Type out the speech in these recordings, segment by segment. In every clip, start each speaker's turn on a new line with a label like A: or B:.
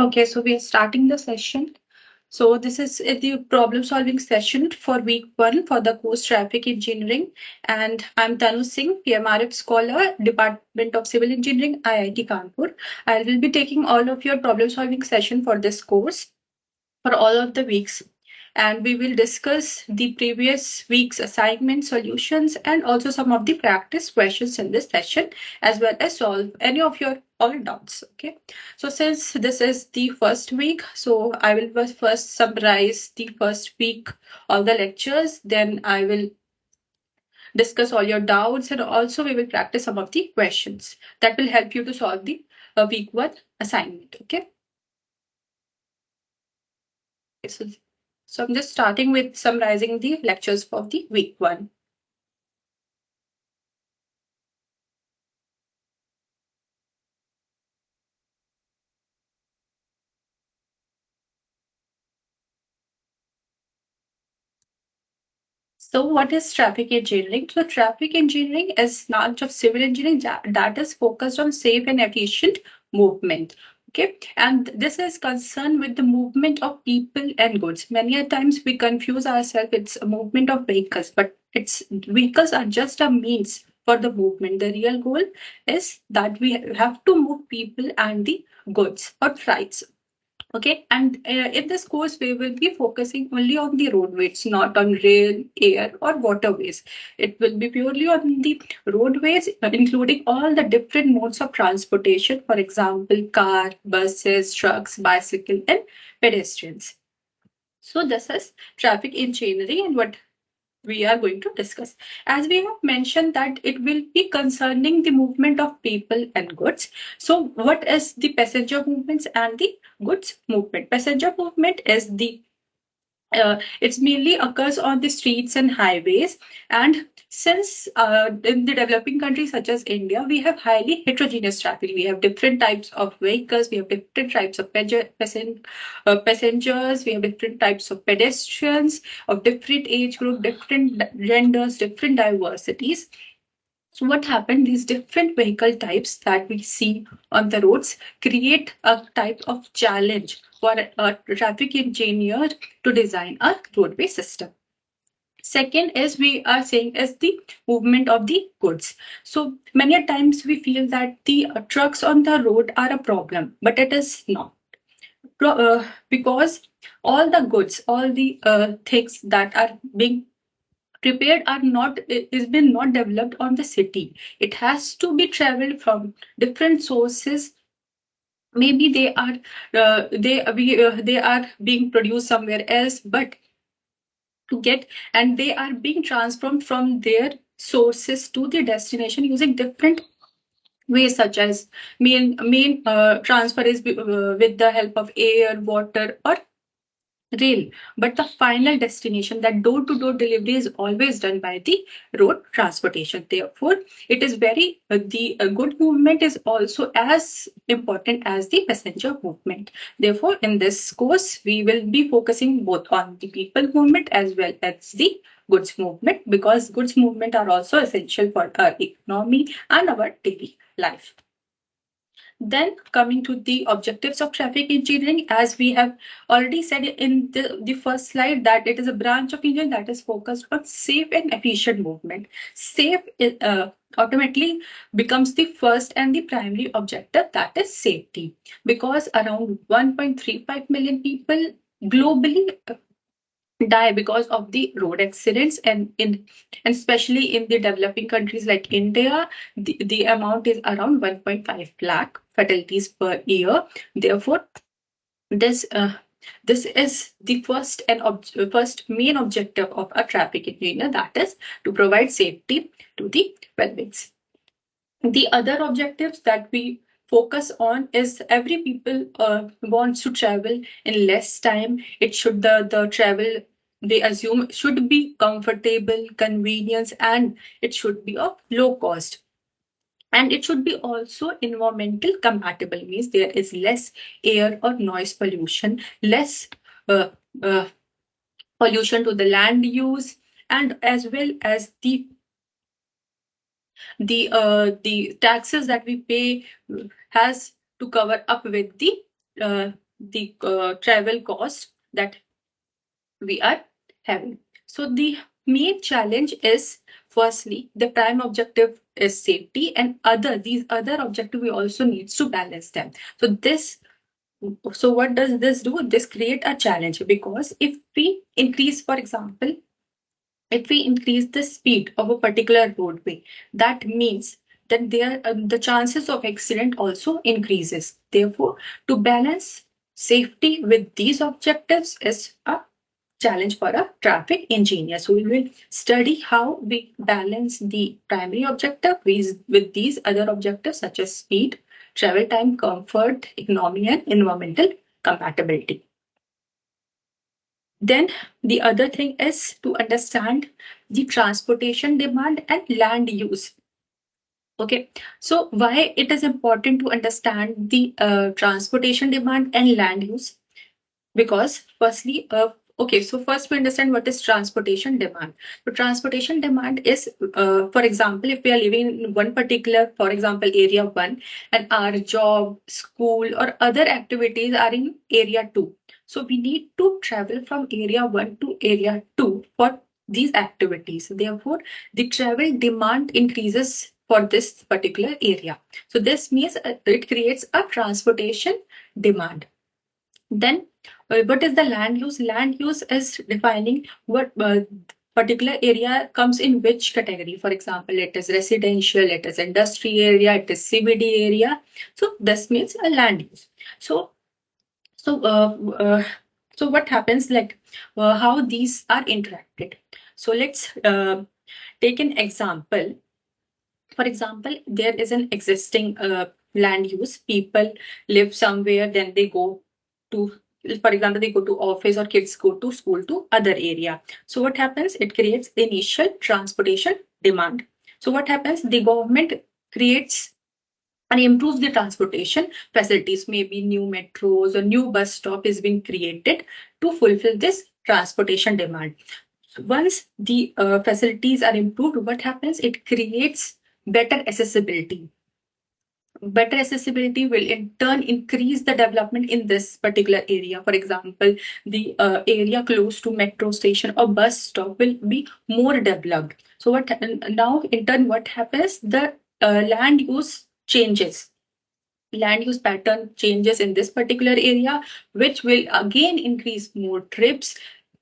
A: Okay, so we are starting the session. So this is the problem solving session for week 1 for the course Traffic Engineering. And I'm Tanu Singh, PMRF Scholar, Department of Civil Engineering, IIT Kanpur. I will be taking all of your problem solving session for this course for all of the weeks. And we will discuss the previous week's assignment solutions and also some of the practice questions in this session, as well as solve any of your all doubts. Okay. So since this is the first week, so I will first summarize the first week of the lectures. Then I will discuss all your doubts and also we will practice some of the questions that will help you to solve the week 1 assignment. Okay. So So I'm just starting with summarizing the lectures for the week 1. So what is traffic engineering? So traffic engineering is branch of civil engineering that is focused on safe and efficient movement. Okay, and this is concerned with the movement of people and goods. Many a times we confuse ourselves. It's a movement of vehicles, but it's vehicles are just a means for the movement. The real goal is that we have to move people and the goods or freights. Okay, and in this course, we will be focusing only on the roadways, not on rail, air, or waterways. It will be purely on the roadways, including all the different modes of transportation, for example, car, buses, trucks, bicycle, and pedestrians. So this is traffic engineering and what we are going to discuss. As we have mentioned that it will be concerning the movement of people and goods. So what is the passenger movements and the goods movement? Passenger movement is the it's mainly occurs on the streets and highways. And since in the developing countries such as India, we have highly heterogeneous traffic. We have different types of vehicles, we have different types of passengers, we have different types of pedestrians of different age group, different genders, different diversities. So what happened? These different vehicle types that we see on the roads create a type of challenge for a traffic engineer to design a roadway system. Second is we are saying is the movement of the goods. So many a times we feel that the trucks on the road are a problem, but it is not. Because all the goods, all the things that are being prepared are not is been not developed on the city. It has to be traveled from different sources. Maybe they are being produced somewhere else, but to get and they are being transformed from their sources to the destination using different ways, such as main transfer is with the help of air, water, or rail, but the final destination, that door to door delivery, is always done by the road transportation. Therefore, it is very the good movement is also as important as the passenger movement. Therefore, in this course, we will be focusing both on the people movement as well as the goods movement, because goods movement are also essential for our economy and our daily life. Then coming to the objectives of traffic engineering, as we have already said in the first slide, that it is a branch of engineering that is focused on safe and efficient movement. Safe automatically becomes the first and the primary objective, that is safety, because around 1.35 million people globally die because of the road accidents, and especially in the developing countries like India, the amount is around 1.5 lakh fatalities per year. Therefore, this this is the first main objective of a traffic engineer, that is to provide safety to the well-beings. The other objectives that we focus on is every people wants to travel in less time. It should the travel, they assume, should be comfortable, convenience, and it should be of low cost. And it should be also environmental compatible, means there is less air or noise pollution, less uh, uh, pollution to the land use, and as well as the taxes that we pay has to cover up with the the travel cost that we are having. So the main challenge is, firstly, the prime objective is safety, and these other objective we also needs to balance them. So what does this do? This create a challenge, because if we increase, for example, if we increase the speed of a particular roadway, that means that the chances of accident also increases. Therefore, to balance safety with these objectives is a challenge for a traffic engineer. So we will study how we balance the primary objective with these other objectives such as speed, travel time, comfort, economy, and environmental compatibility. Then the other thing is to understand the transportation demand and land use. Okay, so why it is important to understand the transportation demand and land use? Because firstly, okay, so first we understand what is transportation demand. So transportation demand is, for example, if we are living in one particular, for example, area 1, and our job, school, or other activities are in area 2. So we need to travel from area 1 to area 2 for these activities. Therefore, the travel demand increases for this particular area. So this means it creates a transportation demand. Then, what is the land use? Land use is defining what particular area comes in which category. For example, it is residential, it is industry area, it is CBD area. So this means a land use. So, so, so what happens? Like how these are interacted. So let's take an example. For example, there is an existing land use. People live somewhere, then they go to, for example, they go to office or kids go to school to other area. So what happens? It creates initial transportation demand. So what happens? The government creates and improves the transportation facilities. Maybe new metros or new bus stop is being created to fulfill this transportation demand. Once the facilities are improved, what happens? It creates better accessibility. Better accessibility will in turn increase the development in this particular area. For example, the area close to metro station or bus stop will be more developed. So what now in turn what happens? The land use changes. Land use pattern changes in this particular area, which will again increase more trips,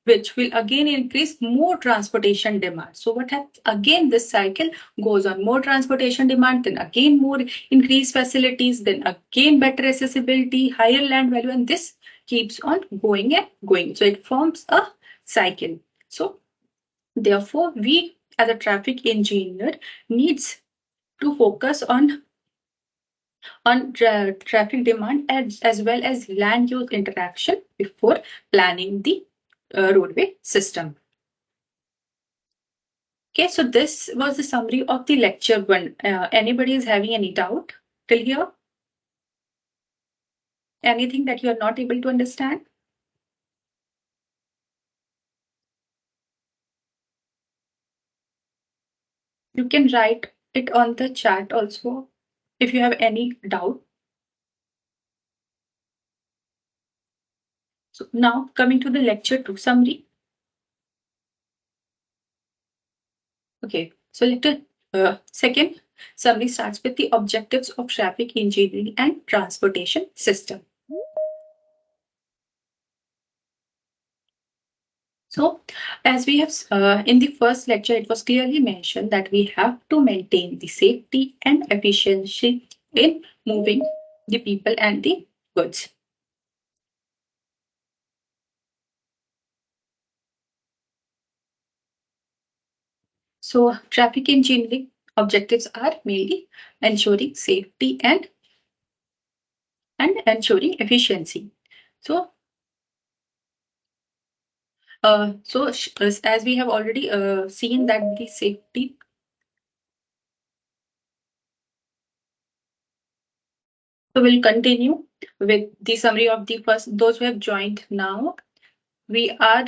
A: which will again increase more transportation demand. So what happens? Again, this cycle goes on. More transportation demand, then again more increased facilities, then again better accessibility, higher land value, and this keeps on going and going. So it forms a cycle. So therefore, we as a traffic engineer needs to focus on traffic demand as well as land use interaction before planning the roadway system. Okay, so this was the summary of the lecture 1. Anybody is having any doubt till here? Anything that you are not able to understand? You can write it on the chat also if you have any doubt. So now coming to the lecture 2 summary. Okay, so lecture second summary starts with the objectives of traffic engineering and transportation system. So, as we have in the first lecture, it was clearly mentioned that we have to maintain the safety and efficiency in moving the people and the goods. So, traffic engineering objectives are mainly ensuring safety and ensuring efficiency. So, as we have already seen that the safety. So, we'll continue with the summary of the first. Those who have joined now, we are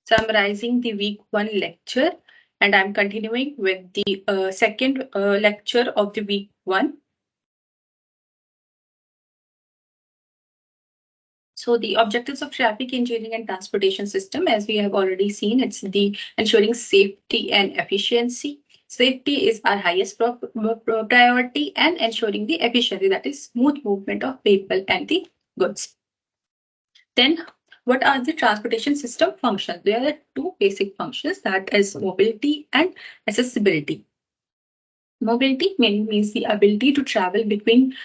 A: summarizing the week 1 lecture, and I'm continuing with the second lecture of the week 1. So the objectives of traffic engineering and transportation system, as we have already seen, it's the ensuring safety and efficiency. Safety is our highest priority, and ensuring the efficiency, that is smooth movement of people and the goods. Then, what are the transportation system functions? There are two basic functions, that is mobility and accessibility. Mobility mainly means the ability to travel between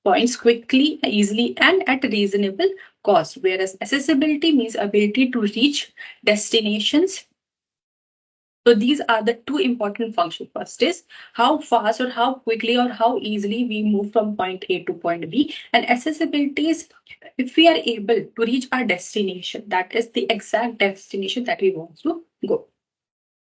A: points quickly, easily, and at a reasonable cost, whereas accessibility means ability to reach destinations. So these are the two important functions. First is how fast or how quickly or how easily we move from point A to point B. And accessibility is if we are able to reach our destination, that is the exact destination that we want to go.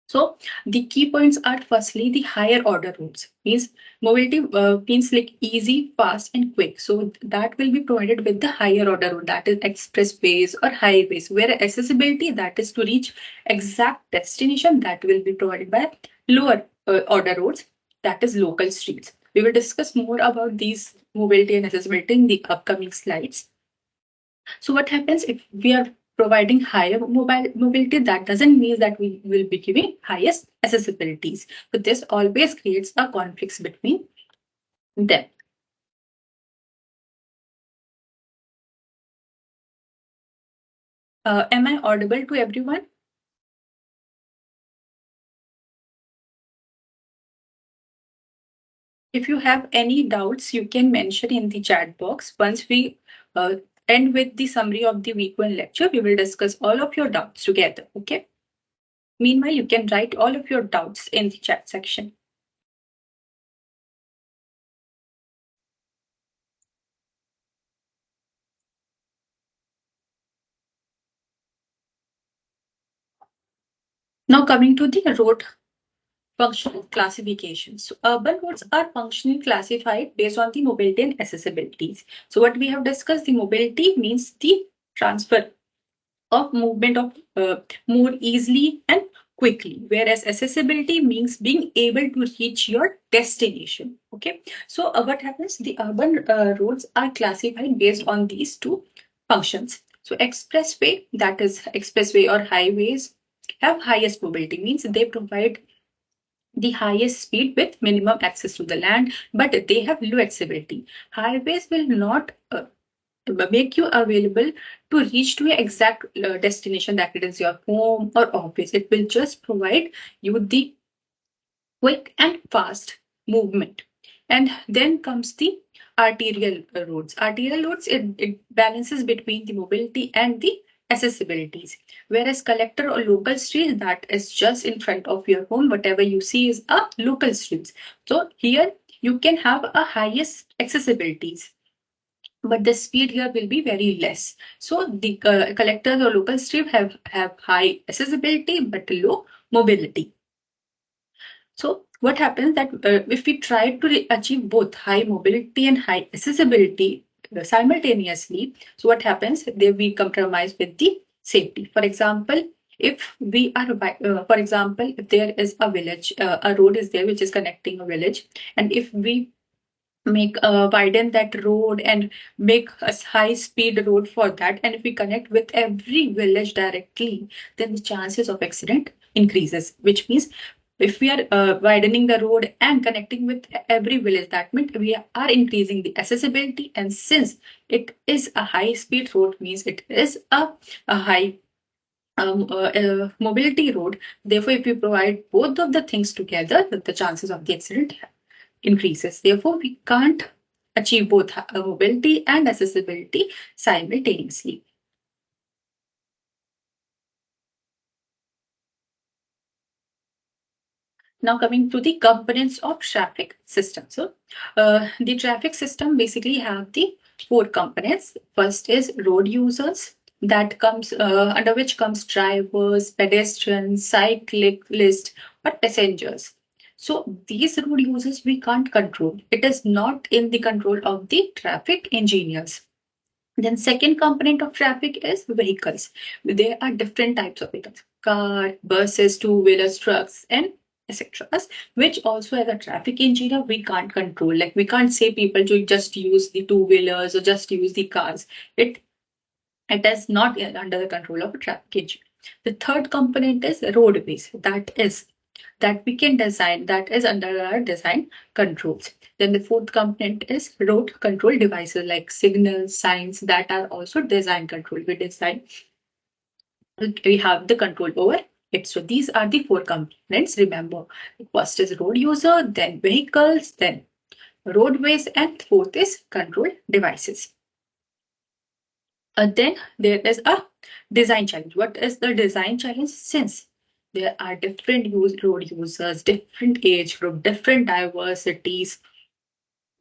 A: So the key points are firstly the higher order routes. Means mobility means like easy, fast, and quick. So that will be provided with the higher order route, that is expressways or highways. Where accessibility, that is to reach exact destination, that will be provided by lower order routes, that is local streets. We will discuss more about these mobility and accessibility in the upcoming slides. So what happens if we are providing higher mobility? That doesn't mean that we will be giving highest accessibilities. So this always creates a conflict between them. Am I audible to everyone? If you have any doubts, you can mention in the chat box. Once we uh, end with the summary of the week one lecture, we will discuss all of your doubts together. Okay. Meanwhile, you can write all of your doubts in the chat section. Now coming to the road functional classification. So urban roads are functionally classified based on the mobility and accessibilities. So what we have discussed, the mobility means the transfer of movement of more easily and quickly, whereas accessibility means being able to reach your destination. Okay, so what happens, the urban roads are classified based on these two functions. So expressway, that is expressway or highways, have highest mobility, means they provide the highest speed with minimum access to the land, but they have low accessibility. Highways will not make you available to reach to your exact destination, that it is your home or office. It will just provide you the quick and fast movement. And then comes the arterial roads. Arterial roads, it balances between the mobility and the accessibilities. Whereas collector or local streets, that is just in front of your home, whatever you see is a local streets. So here you can have a highest accessibilities, but the speed here will be very less. So the collectors or local street have high accessibility but low mobility. So what happens that if we try to achieve both high mobility and high accessibility simultaneously, so what happens? There we compromise with the safety. For example, if we are, for example, if there is a village, a road is there which is connecting a village, and if we make widen that road and make a high speed road for that, and if we connect with every village directly, then the chances of accident increases, which means if we are widening the road and connecting with every village, that means we are increasing the accessibility, and since it is a high speed road, means it is a high mobility road. Therefore, if we provide both of the things together, the chances of the accident increases. Therefore, we can't achieve both mobility and accessibility simultaneously. Now coming to the components of traffic system. So the traffic system basically have the four components. First is road users, that comes under which comes drivers, pedestrians, cyclists, or passengers. So these road users we can't control. It is not in the control of the traffic engineers. Then second component of traffic is vehicles. There are different types of vehicles: car, buses, two-wheelers, trucks, and etc. Which also as a traffic engineer we can't control. Like we can't say people to just use the two-wheelers or just use the cars. It It is not under the control of a traffic engineer. The third component is roadways. That we can design, that is under our design controls. Then the fourth component is road control devices like signals, signs, that are also design control. We have the control over it. So these are the four components. Remember, first is road user, then vehicles, then roadways, and fourth is control devices. Then there is a design challenge. What is the design challenge? Since there are different road users, different age group, different diversities,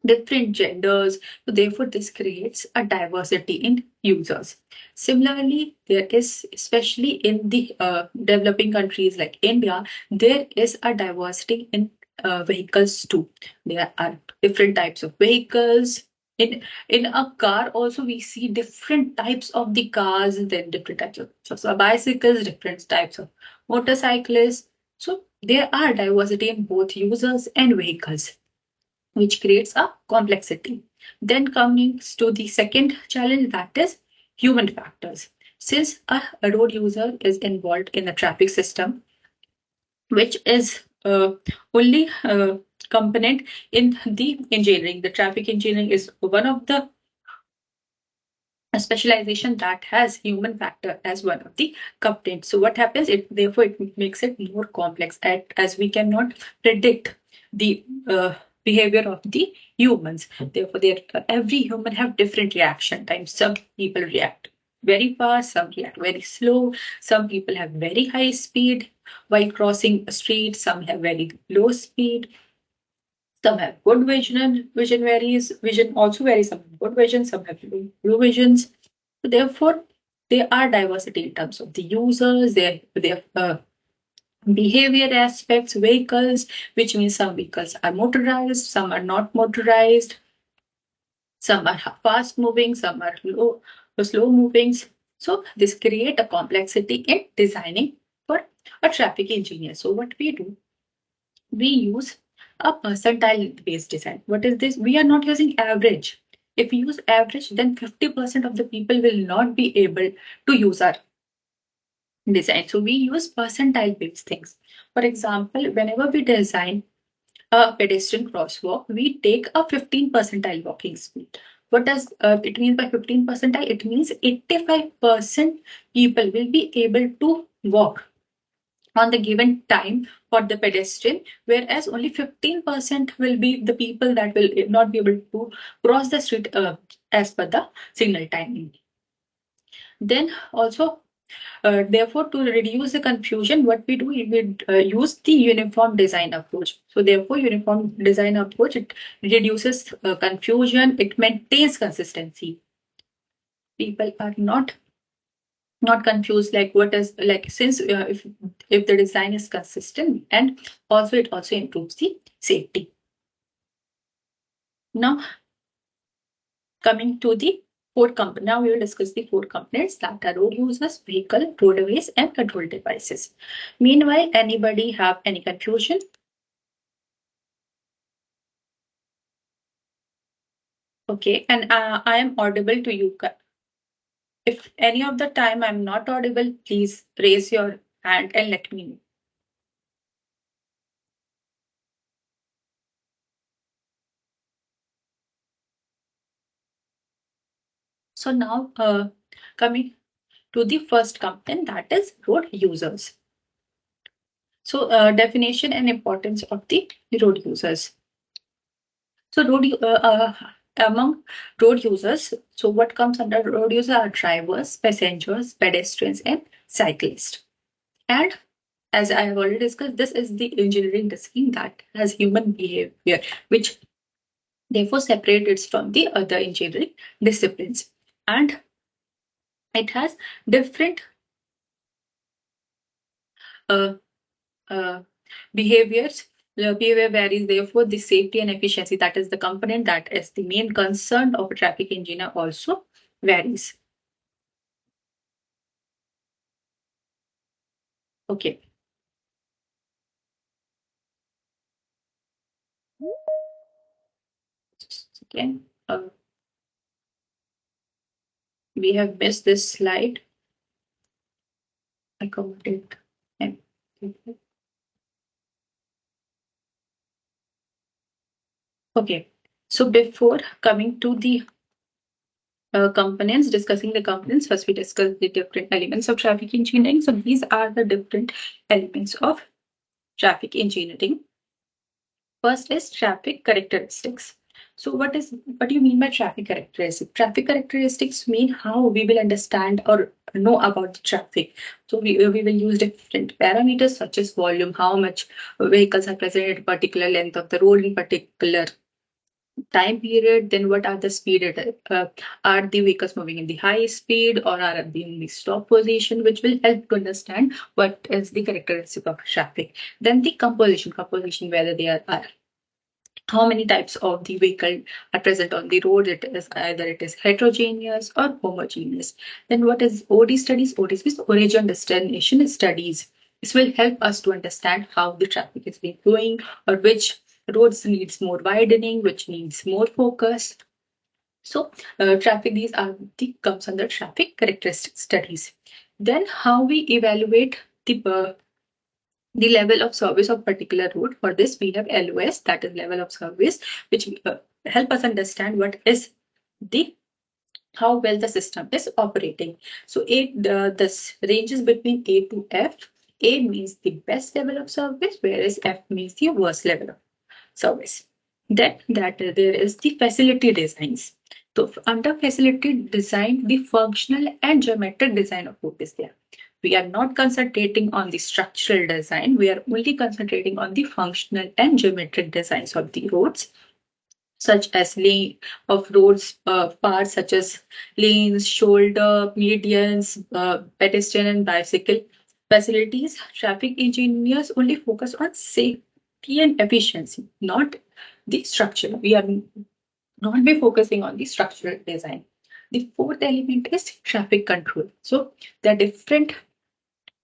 A: different genders. So therefore, this creates a diversity in users. Similarly, there is, especially in the developing countries like India, there is a diversity in vehicles too. There are different types of vehicles. In a car, also we see different types of the cars, and then different types of bicycles, different types of motorcyclists. So there are diversity in both users and vehicles, which creates a complexity. Then coming to the second challenge, that is human factors. Since a road user is involved in the traffic system, which is only component in the engineering. The traffic engineering is one of the specialization that has human factor as one of the components. So what happens? Therefore it makes it more complex, as we cannot predict the behavior of the humans. Therefore, every human have different reaction times. Some people react very fast, some react very slow, some people have very high speed while crossing a street, some have very low speed, some have good vision also varies, some have good vision, some have low visions. So therefore, there are diversity in terms of the users, their behavior aspects, vehicles, which means some vehicles are motorized, some are not motorized, some are fast moving, some are slow moving. So this create a complexity in designing for a traffic engineer. So what we do, we use a percentile based design. What is this? We are not using average. If we use average, then 50% of the people will not be able to use our design. So we use percentile based things. For example, whenever we design a pedestrian crosswalk, we take a 15 percentile walking speed. What does it mean by 15 percentile? It means 85% people will be able to walk on the given time for the pedestrian, whereas only 15% will be the people that will not be able to cross the street as per the signal timing. Then also, therefore, to reduce the confusion, what we do, we use the uniform design approach. So therefore, uniform design approach, it reduces confusion, it maintains consistency. People are not confused like what is like, since if the design is consistent, and also it also improves the safety. Now coming to the four components. Now we will discuss the four components, that are road users, vehicle, roadways, and control devices. Meanwhile, anybody have any confusion? Okay, and I am audible to you. If any of the time I'm not audible, please raise your hand and let me know. So now coming to the first component, that is road users. So definition and importance of the road users. So among road users, so what comes under road users are drivers, passengers, pedestrians, and cyclists. And as I have already discussed, this is the engineering discipline that has human behavior, which therefore separates it from the other engineering disciplines. And it has different uh, uh, behaviors. The behavior varies, therefore, the safety and efficiency, that is the component that is the main concern of a traffic engineer, also varies. Okay. Again, we have missed this slide. I covered it. Yeah. Okay. So before coming to the components, discussing the components, first we discuss the different elements of traffic engineering. So these are the different elements of traffic engineering. First is traffic characteristics. So what do you mean by traffic characteristics? Traffic characteristics mean how we will understand or know about the traffic. So we will use different parameters such as volume, how much vehicles are present at a particular length of the road in particular time period. Then what are the speed are the vehicles moving in the high speed or are they in the stop position, which will help to understand what is the characteristic of traffic. Then the composition, whether they are how many types of the vehicle are present on the road. It is either it is heterogeneous or homogeneous. Then what is OD studies? OD is origin destination studies. This will help us to understand how the traffic is being flowing or which roads needs more widening, which needs more focus. So traffic, these are the comes under traffic characteristic studies. Then how we evaluate the level of service of particular road. For this, we have LOS, that is level of service, which help us understand what is the how well the system is operating. So this ranges between A to F. A means the best level of service, whereas F means the worst level of service. Then that there is the facility designs. So under facility design, the functional and geometric design of road is there. We are not concentrating on the structural design. We are only concentrating on the functional and geometric designs of the roads, such as lane of roads parts such as lanes, shoulder, medians, pedestrian and bicycle facilities. Traffic engineers only focus on safety and efficiency, not the structure. We are not be focusing on the structural design. The fourth element is traffic control. So there are different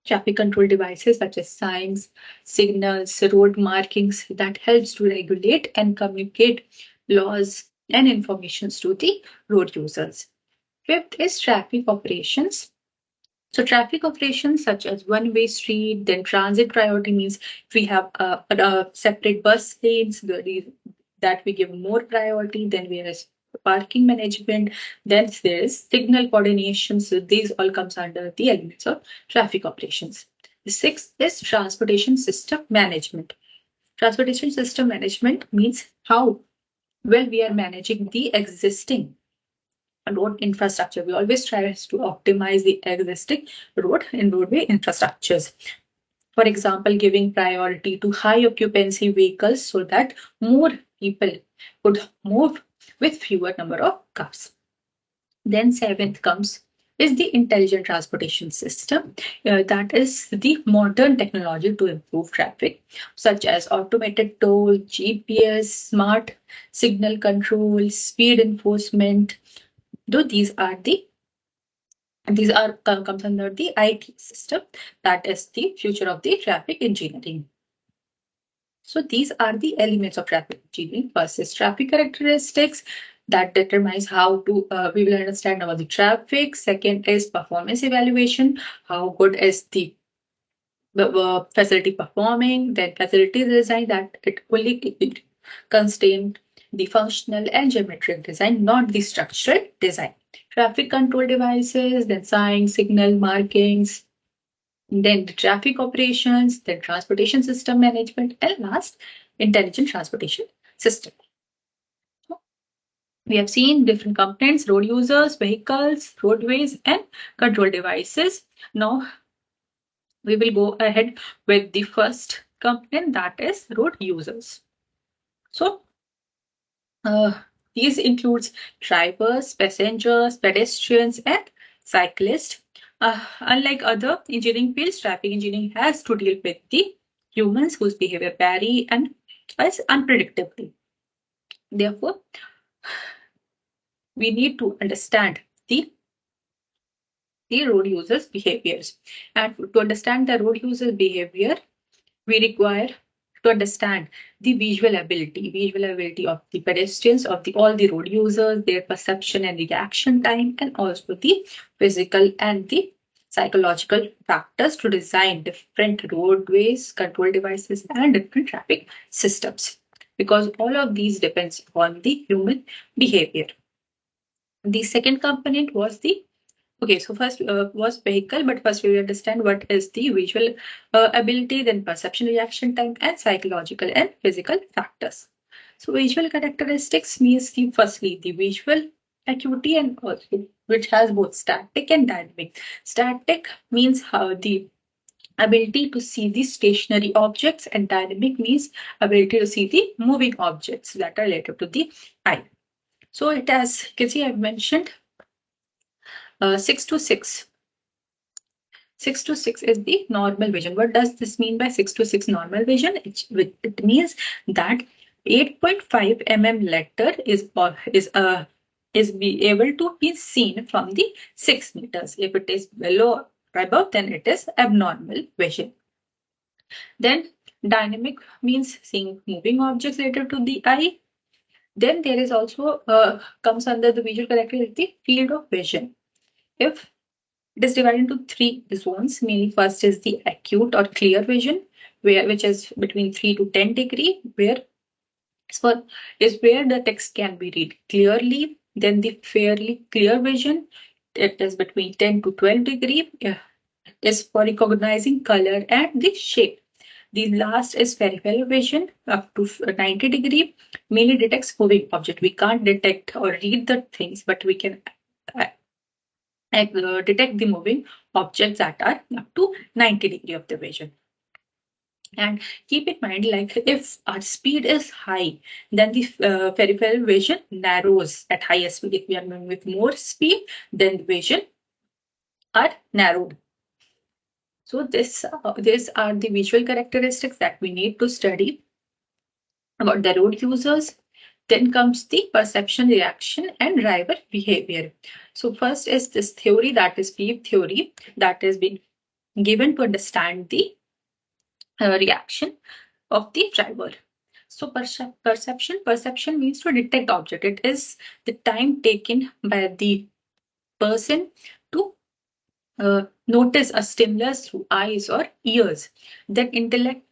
A: traffic control devices such as signs, signals, road markings that helps to regulate and communicate laws and informations to the road users. Fifth is traffic operations. So traffic operations such as one-way street, then transit priority means if we have a separate bus lanes that we give more priority, then there is parking management, then there is signal coordination. So these all comes under the elements of traffic operations. The sixth is transportation system management. Transportation system management means how well we are managing the existing road infrastructure. We always try to optimize the existing road and roadway infrastructures. For example, giving priority to high occupancy vehicles so that more people could move with fewer number of cars. Then seventh comes is the intelligent transportation system. That is the modern technology to improve traffic, such as automated toll, GPS, smart signal control, speed enforcement. Though these are comes under the IT system. That is the future of the traffic engineering. So these are the elements of traffic engineering. First is traffic characteristics that determines how to we will understand about the traffic. Second is performance evaluation. How good is the facility performing? Then facility design, that it only contain the functional and geometric design, not the structural design. Traffic control devices, then signs, signal markings, then the traffic operations, then transportation system management, and last, intelligent transportation system. We have seen different components: road users, vehicles, roadways, and control devices. Now we will go ahead with the first component, that is road users. So these includes drivers, passengers, pedestrians, and cyclists. Unlike other engineering fields, traffic engineering has to deal with the humans whose behavior vary and is unpredictable. Therefore, we need to understand the road users' behaviors. And to understand the road user behavior, we require to understand the visual ability of the pedestrians, of the all the road users, their perception and reaction time, and also the physical and the psychological factors to design different roadways, control devices, and different traffic systems. Because all of these depends on the human behavior. The second component was the okay, so first was vehicle, but first we will understand what is the visual ability, then perception, reaction time, and psychological and physical factors. So visual characteristics means the firstly the visual acuity and also which has both static and dynamic. Static means how the ability to see the stationary objects, and dynamic means ability to see the moving objects that are related to the eye. So it has, you can see I've mentioned 6 to 6. 6 to 6 is the normal vision. What does this mean by 6 to 6 normal vision? It means that 8.5 letter is be able to be seen from the 6 meters. If it is below or above, then it is abnormal vision. Then dynamic means seeing moving objects related to the eye. Then there is also comes under the visual characteristic field of vision. If it is divided into three zones. Mainly, first is the acute or clear vision, which is between 3 to 10 degree, where so is where the text can be read clearly. Then the fairly clear vision, it is between 10 to 12 degree, is for recognizing color and the shape. The last is peripheral vision up to 90 degree, mainly detects moving object. We can't detect or read the things, but we can uh, detect the moving objects that are up to 90 degree of the vision. And keep in mind, like if our speed is high, then the peripheral vision narrows at higher speed. If we are moving with more speed, then the vision are narrowed. So these are the visual characteristics that we need to study about the road users. Then comes the perception, reaction, and driver behavior. So first is this theory, that is field theory, that has been given to understand the reaction of the driver. So perception means to detect object. It is the time taken by the person to notice a stimulus through eyes or ears. Then intellection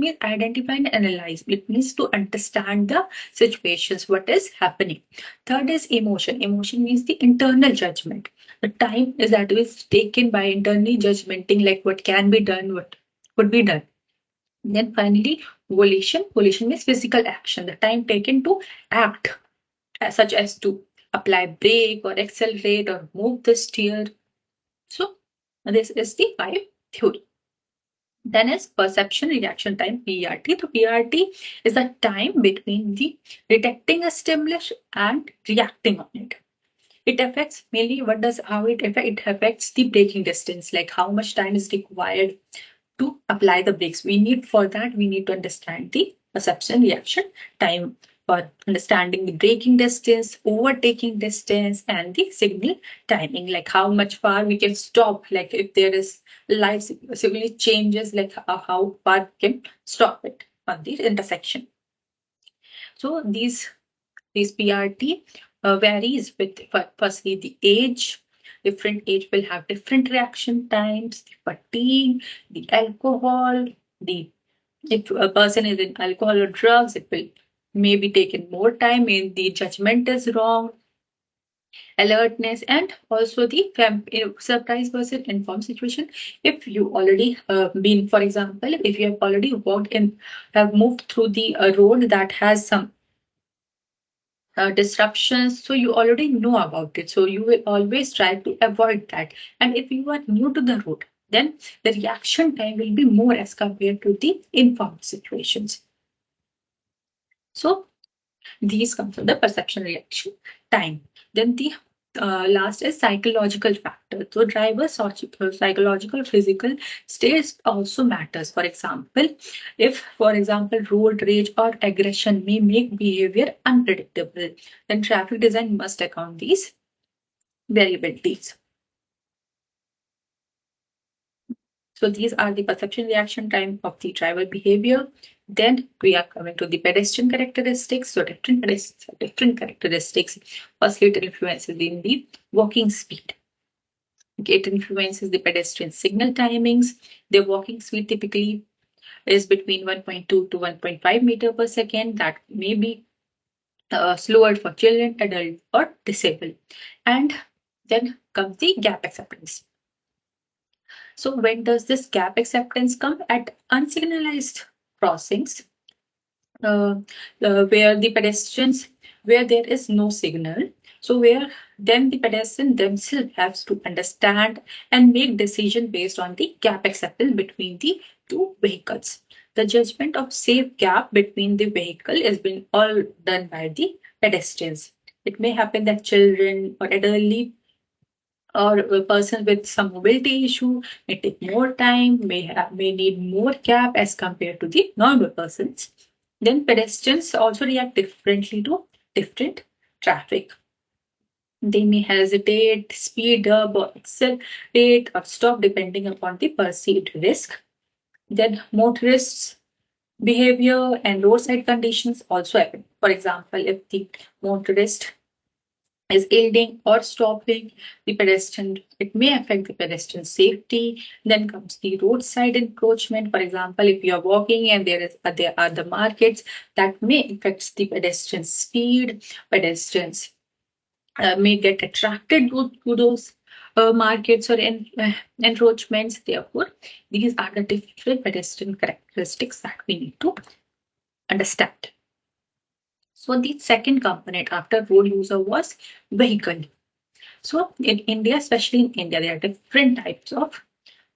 A: means identify and analyze. It means to understand the situations, what is happening. Third is emotion. Emotion means the internal judgment. The time is that is taken by internally judgmenting, like what can be done, what could be done. Then finally, volition. Volition means physical action. The time taken to act, such as to apply brake or accelerate or move the steer. So this is the five theory. Then is perception reaction time, PRT. So PRT is the time between the detecting a stimulus and reacting on it. It affects mainly what does how it affects the braking distance, like how much time is required to apply the brakes. We need to understand the perception reaction time for understanding the braking distance, overtaking distance, and the signal timing, like how much far we can stop, like if there is light signal changes, like how far we can stop it on the intersection. So these PRT varies with firstly the age. Different age will have different reaction times, the fatigue, the alcohol, the if a person is in alcohol or drugs, it will maybe taken more time, and the judgment is wrong, alertness, and also the surprise versus informed situation. If you already been, for example, if you have already walked in, have moved through the road that has some disruptions, so you already know about it, so you will always try to avoid that. And if you are new to the road, then the reaction time will be more as compared to the informed situations. So these come from the perception reaction time. Then the last is psychological factor. So driver psychological physical states also matters. For example, if for example road rage or aggression may make behavior unpredictable, then traffic design must account these variabilities. So these are the perception reaction time of the driver behavior. Then we are coming to the pedestrian characteristics. So different characteristics. Firstly, it influences in the walking speed. Okay, it influences the pedestrian signal timings. Their walking speed typically is between 1.2 to 1.5 meter per second. That may be slower for children, adult, or disabled. And then comes the gap acceptance. So when does this gap acceptance come? At unsignalized crossings, uh, where the pedestrians, where there is no signal. So where then the pedestrian themselves has to understand and make decision based on the gap acceptance between the two vehicles. The judgment of safe gap between the vehicle is being all done by the pedestrians. It may happen that children or elderly or a person with some mobility issue may take more time, may need more gap as compared to the normal persons. Then pedestrians also react differently to different traffic. They may hesitate, speed up, or accelerate or stop depending upon the perceived risk. Then motorists' behavior and roadside conditions also happen. For example, if the motorist is yielding or stopping the pedestrian, it may affect the pedestrian safety. Then comes the roadside encroachment. For example, if you are walking and there are the markets, that may affect the pedestrian speed. Pedestrians may get attracted to those markets or encroachments. Therefore, these are the different pedestrian characteristics that we need to understand. So the second component after road user was vehicle. So in India, especially in India, there are different types of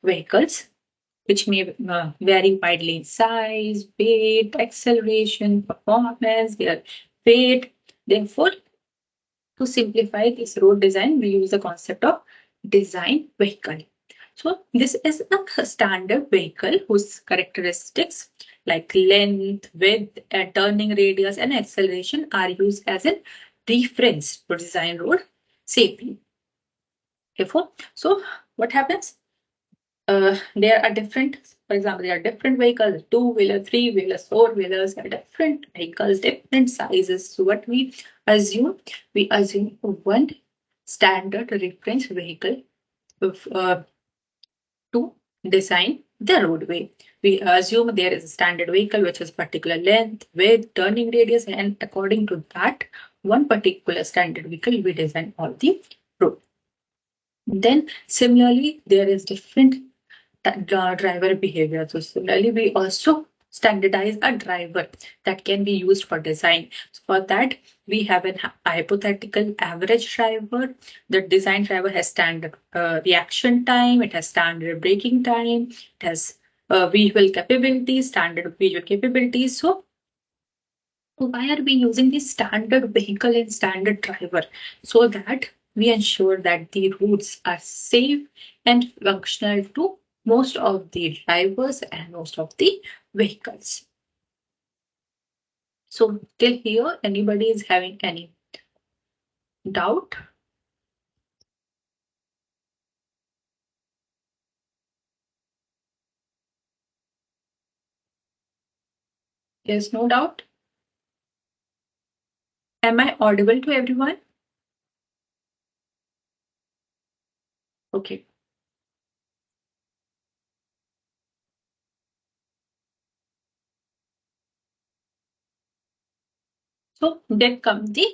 A: vehicles which may vary widely in size, weight, acceleration, performance, their weight. Therefore, to simplify this road design, we use the concept of design vehicle. So this is a standard vehicle whose characteristics like length, width, and turning radius and acceleration are used as a reference to design road safely. Therefore, so what happens? There are different, for example, there are different vehicles, two-wheeler, three-wheelers, four-wheelers, there are different vehicles, different sizes. So what we assume one standard reference vehicle uh, to design the roadway. We assume there is a standard vehicle which has particular length, width, turning radius, and according to that, one particular standard vehicle we design all the road. Then similarly, there is different driver behavior. So similarly, we also standardize a driver that can be used for design. So for that, we have a hypothetical average driver. The design driver has standard reaction time, it has standard braking time, it has visual capabilities, standard visual capabilities. So why are we using the standard vehicle and standard driver? So that we ensure that the routes are safe and functional to most of the drivers and most of the vehicles. So till here, anybody is having any doubt? There's no doubt. Am I audible to everyone? Okay. So then come the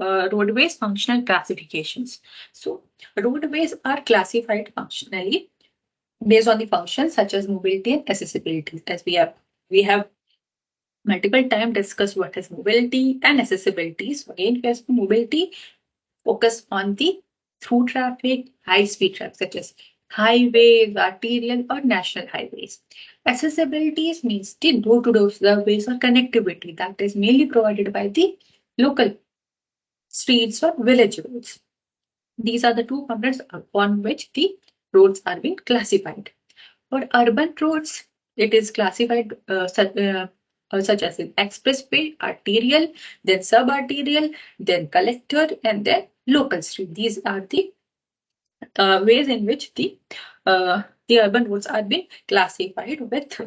A: roadways functional classifications. So roadways are classified functionally based on the functions such as mobility and accessibility. As we have multiple time discussed what is mobility and accessibility. So again, as for mobility, focus on the through traffic, high speed traffic such as highways, arterial or national highways. Accessibility means the door-to-door service or connectivity that is mainly provided by the local streets or village roads. These are the two components upon which the roads are being classified. For urban roads, it is classified such as an expressway, arterial, then subarterial, then collector, and then local street. These are the ways in which the the urban roads are being classified with.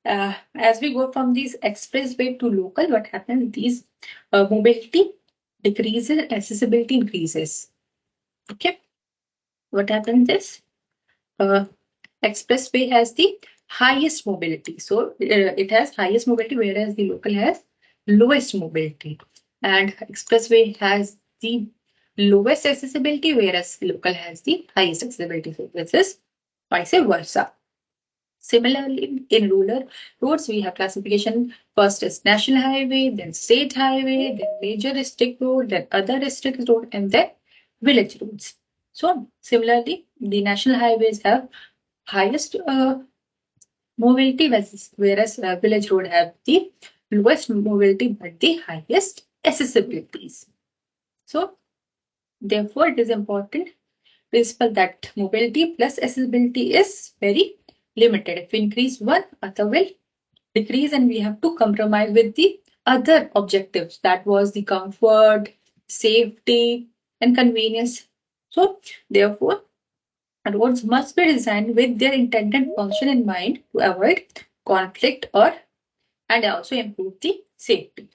A: As we go from these expressway to local, what happens? These mobility decreases, accessibility increases. Okay, what happens is uh, expressway has the highest mobility, so it has highest mobility, whereas the local has lowest mobility, and expressway has the lowest accessibility, whereas local has the highest accessibility. So this is vice versa. Similarly, in rural roads, we have classification. First is national highway, then state highway, then major district road, then other district road, and then village roads. So similarly, the national highways have highest mobility, whereas village road have the lowest mobility but the highest accessibilities. So therefore, it is important principle that mobility plus accessibility is very limited. If we increase one, other will decrease, and we have to compromise with the other objectives. That was the comfort, safety, and convenience. So therefore, roads must be designed with their intended function in mind to avoid conflict or and also improve the safety.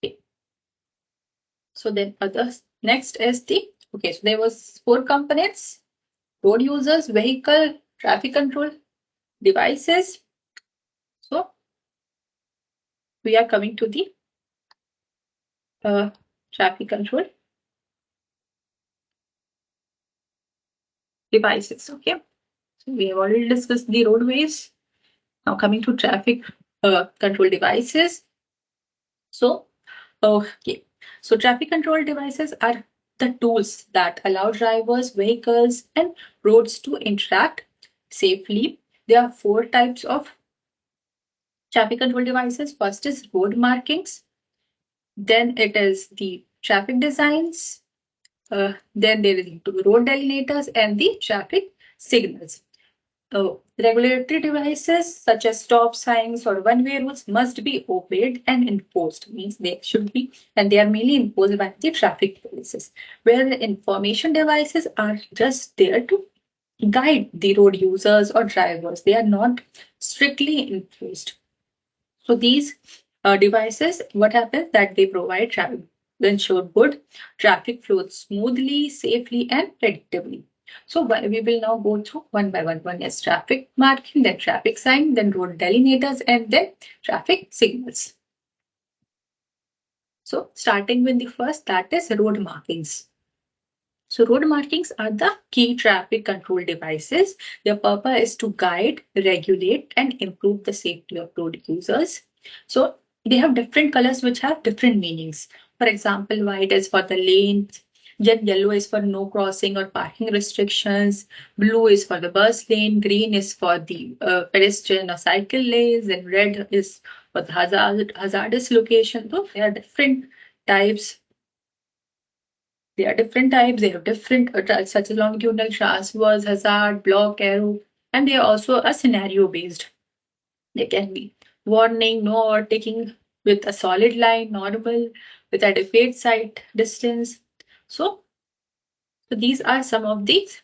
A: Okay. So then others next is the okay. So there was four components: road users, vehicle, traffic control devices. So we are coming to the uh, traffic control devices. Okay. So we have already discussed the roadways. Now coming to traffic control devices. So okay. So traffic control devices are the tools that allow drivers, vehicles, and roads to interact safely. There are four types of traffic control devices. First is road markings, then it is the traffic designs, then there is road delineators and the traffic signals. Regulatory devices such as stop signs or one-way rules must be obeyed and enforced. Means they should be, and they are mainly imposed by the traffic policies. Where the information devices are just there to guide the road users or drivers. They are not strictly enforced. So these devices, what happens that they provide ensure good traffic flows smoothly, safely, and predictably. So we will now go through one by one. One is traffic marking, then traffic sign, then road delineators, and then traffic signals. So starting with the first, that is road markings. So road markings are the key traffic control devices. Their purpose is to guide, regulate, and improve the safety of road users. So they have different colors which have different meanings. For example, white is for the lanes, then yellow is for no crossing or parking restrictions, blue is for the bus lane, green is for the pedestrian or cycle lanes, and red is for the hazardous location. So there are different types they are different types. They have different such as longitudinal transverse, hazard, block, arrow, and they are also a scenario based. They can be warning, no overtaking with a solid line, normal, with adequate sight distance. So these are some of these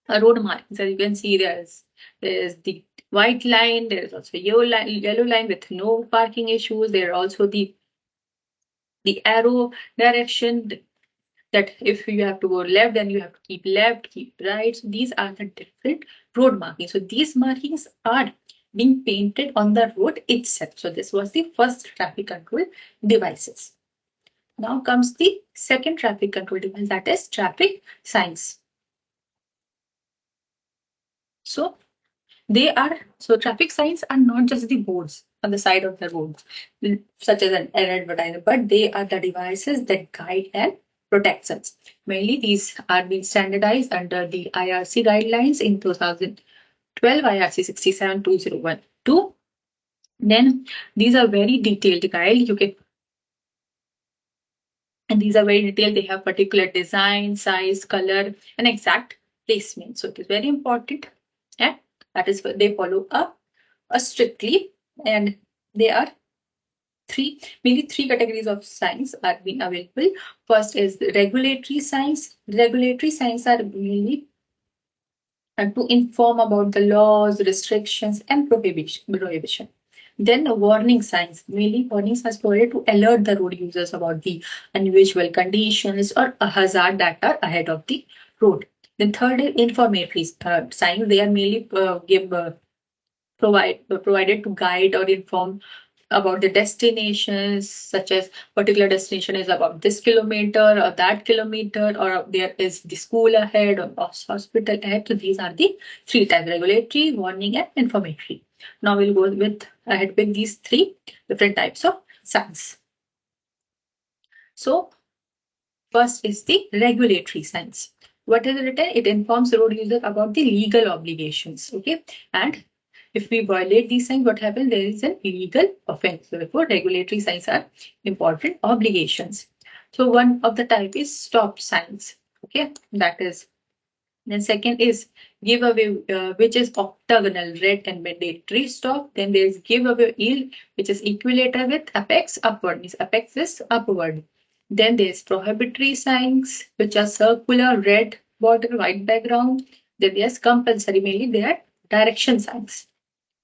A: road markings. As you can see, there's the white line. There is also yellow line with no parking issues. There are also the arrow direction that if you have to go left, then you have to keep left, keep right. So these are the different road markings. So these markings are being painted on the road itself. So this was the first traffic control devices. Now comes the second traffic control device, that is traffic signs. So traffic signs are not just the boards on the side of the road, such as an advertiser, but they are the devices that guide and protect us. Mainly, these are being standardized under the IRC guidelines in 2012, IRC 67201. Then these are very detailed guide. You can and these are very detailed. They have particular design, size, color, and exact placement. So it is very important, and that is what they follow up strictly, and they are mainly three categories of signs are being available. First is the regulatory signs. Regulatory signs are mainly to inform about the laws, restrictions, and prohibition. Then the warning signs. Mainly warnings are provided to alert the road users about the unusual conditions or a hazard that are ahead of the road. Then third is informatory signs. They are mainly provided to guide or inform about the destinations, such as particular destination is about this kilometer or that kilometer, or there is the school ahead or hospital ahead. So these are the three types: regulatory, warning, and informatory. Now we'll go ahead with these three different types of signs. So first is the regulatory signs. What is written? It informs the road user about the legal obligations. Okay, and if we violate these signs, what happens? There is an illegal offense. So therefore, regulatory signs are important obligations. So one of the type is stop signs. Okay, that is. Then second is giveaway, which is octagonal, red and mandatory stop. Then there is giveaway yield, which is equilateral with apex upward. Means apex is upward. Then there is prohibitory signs, which are circular, red border, white background. Then there's compulsory, mainly they are direction signs.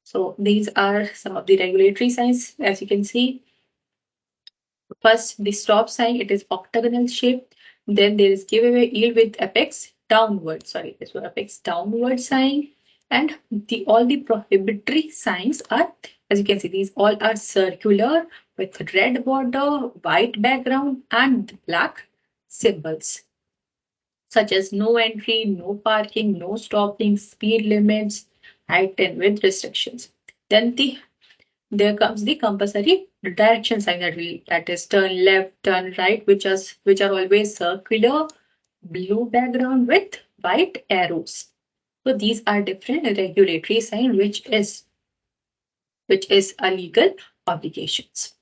A: So these are some of the regulatory signs. As you can see, first the stop sign, it is octagonal shape. Then there is giveaway yield with apex downward. Sorry, this was apex downward sign. And the all the prohibitory signs are, as you can see, these all are circular with red border, white background, and black symbols, such as no entry, no parking, no stopping, speed limits, height and width restrictions. Then there comes the compulsory direction sign, that is turn left, turn right, which are always circular, blue background with white arrows. So these are different regulatory sign, which is a legal obligations.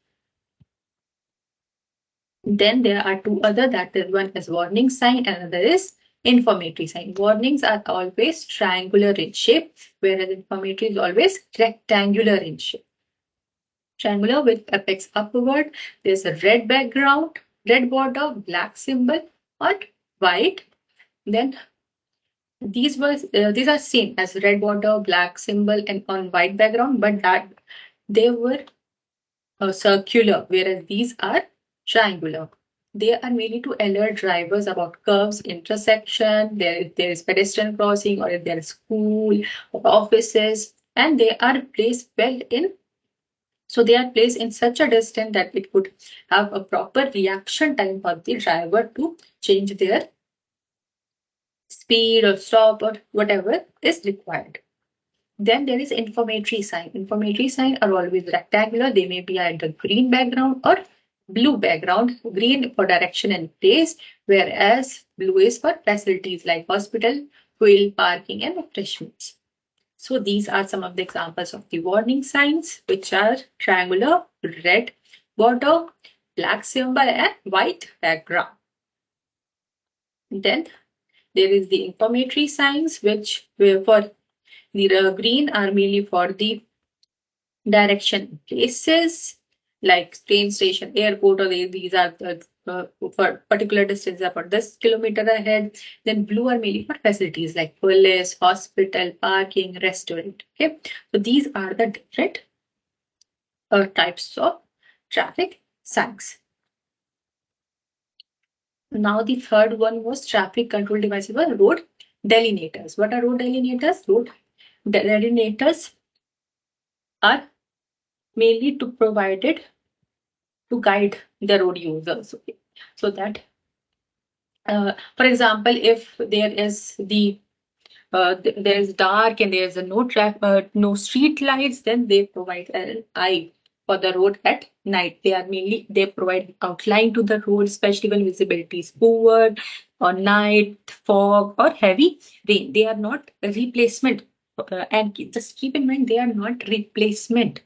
A: Then there are two other, that is one is warning sign and another is informatory sign. Warnings are always triangular in shape, whereas informatory is always rectangular in shape. Triangular with apex upward. There's a red background, red border, black symbol, or white. Then these are same as red border, black symbol, and on white background, but that they were circular, whereas these are triangular. They are mainly to alert drivers about curves, intersection, there is pedestrian crossing, or if there is school or offices, and they are placed well in. So they are placed in such a distance that it could have a proper reaction time for the driver to change their speed or stop or whatever is required. Then there is informatory sign. Informatory sign are always rectangular. They may be either green background or blue background. Green for direction and place, whereas blue is for facilities like hospital, fuel, parking, and refreshments. So these are some of the examples of the warning signs, which are triangular, red border, black symbol, and white background. Then there is the informatory signs, which were for the green are mainly for the direction places like train station, airport, or these are for particular distance for this kilometer ahead. Then blue are mainly for facilities like police, hospital, parking, restaurant. Okay, so these are the different types of traffic signs. Now the third one was traffic control devices were road delineators. What are road delineators? Road delineators are mainly to provided to guide the road users. Okay. So that, for example, if there is there is dark and there is no street lights, then they provide an eye for the road at night. They provide outline to the road, especially when visibility is poor or night, fog or heavy rain. They are not a replacement. And just keep in mind, they are not replacement.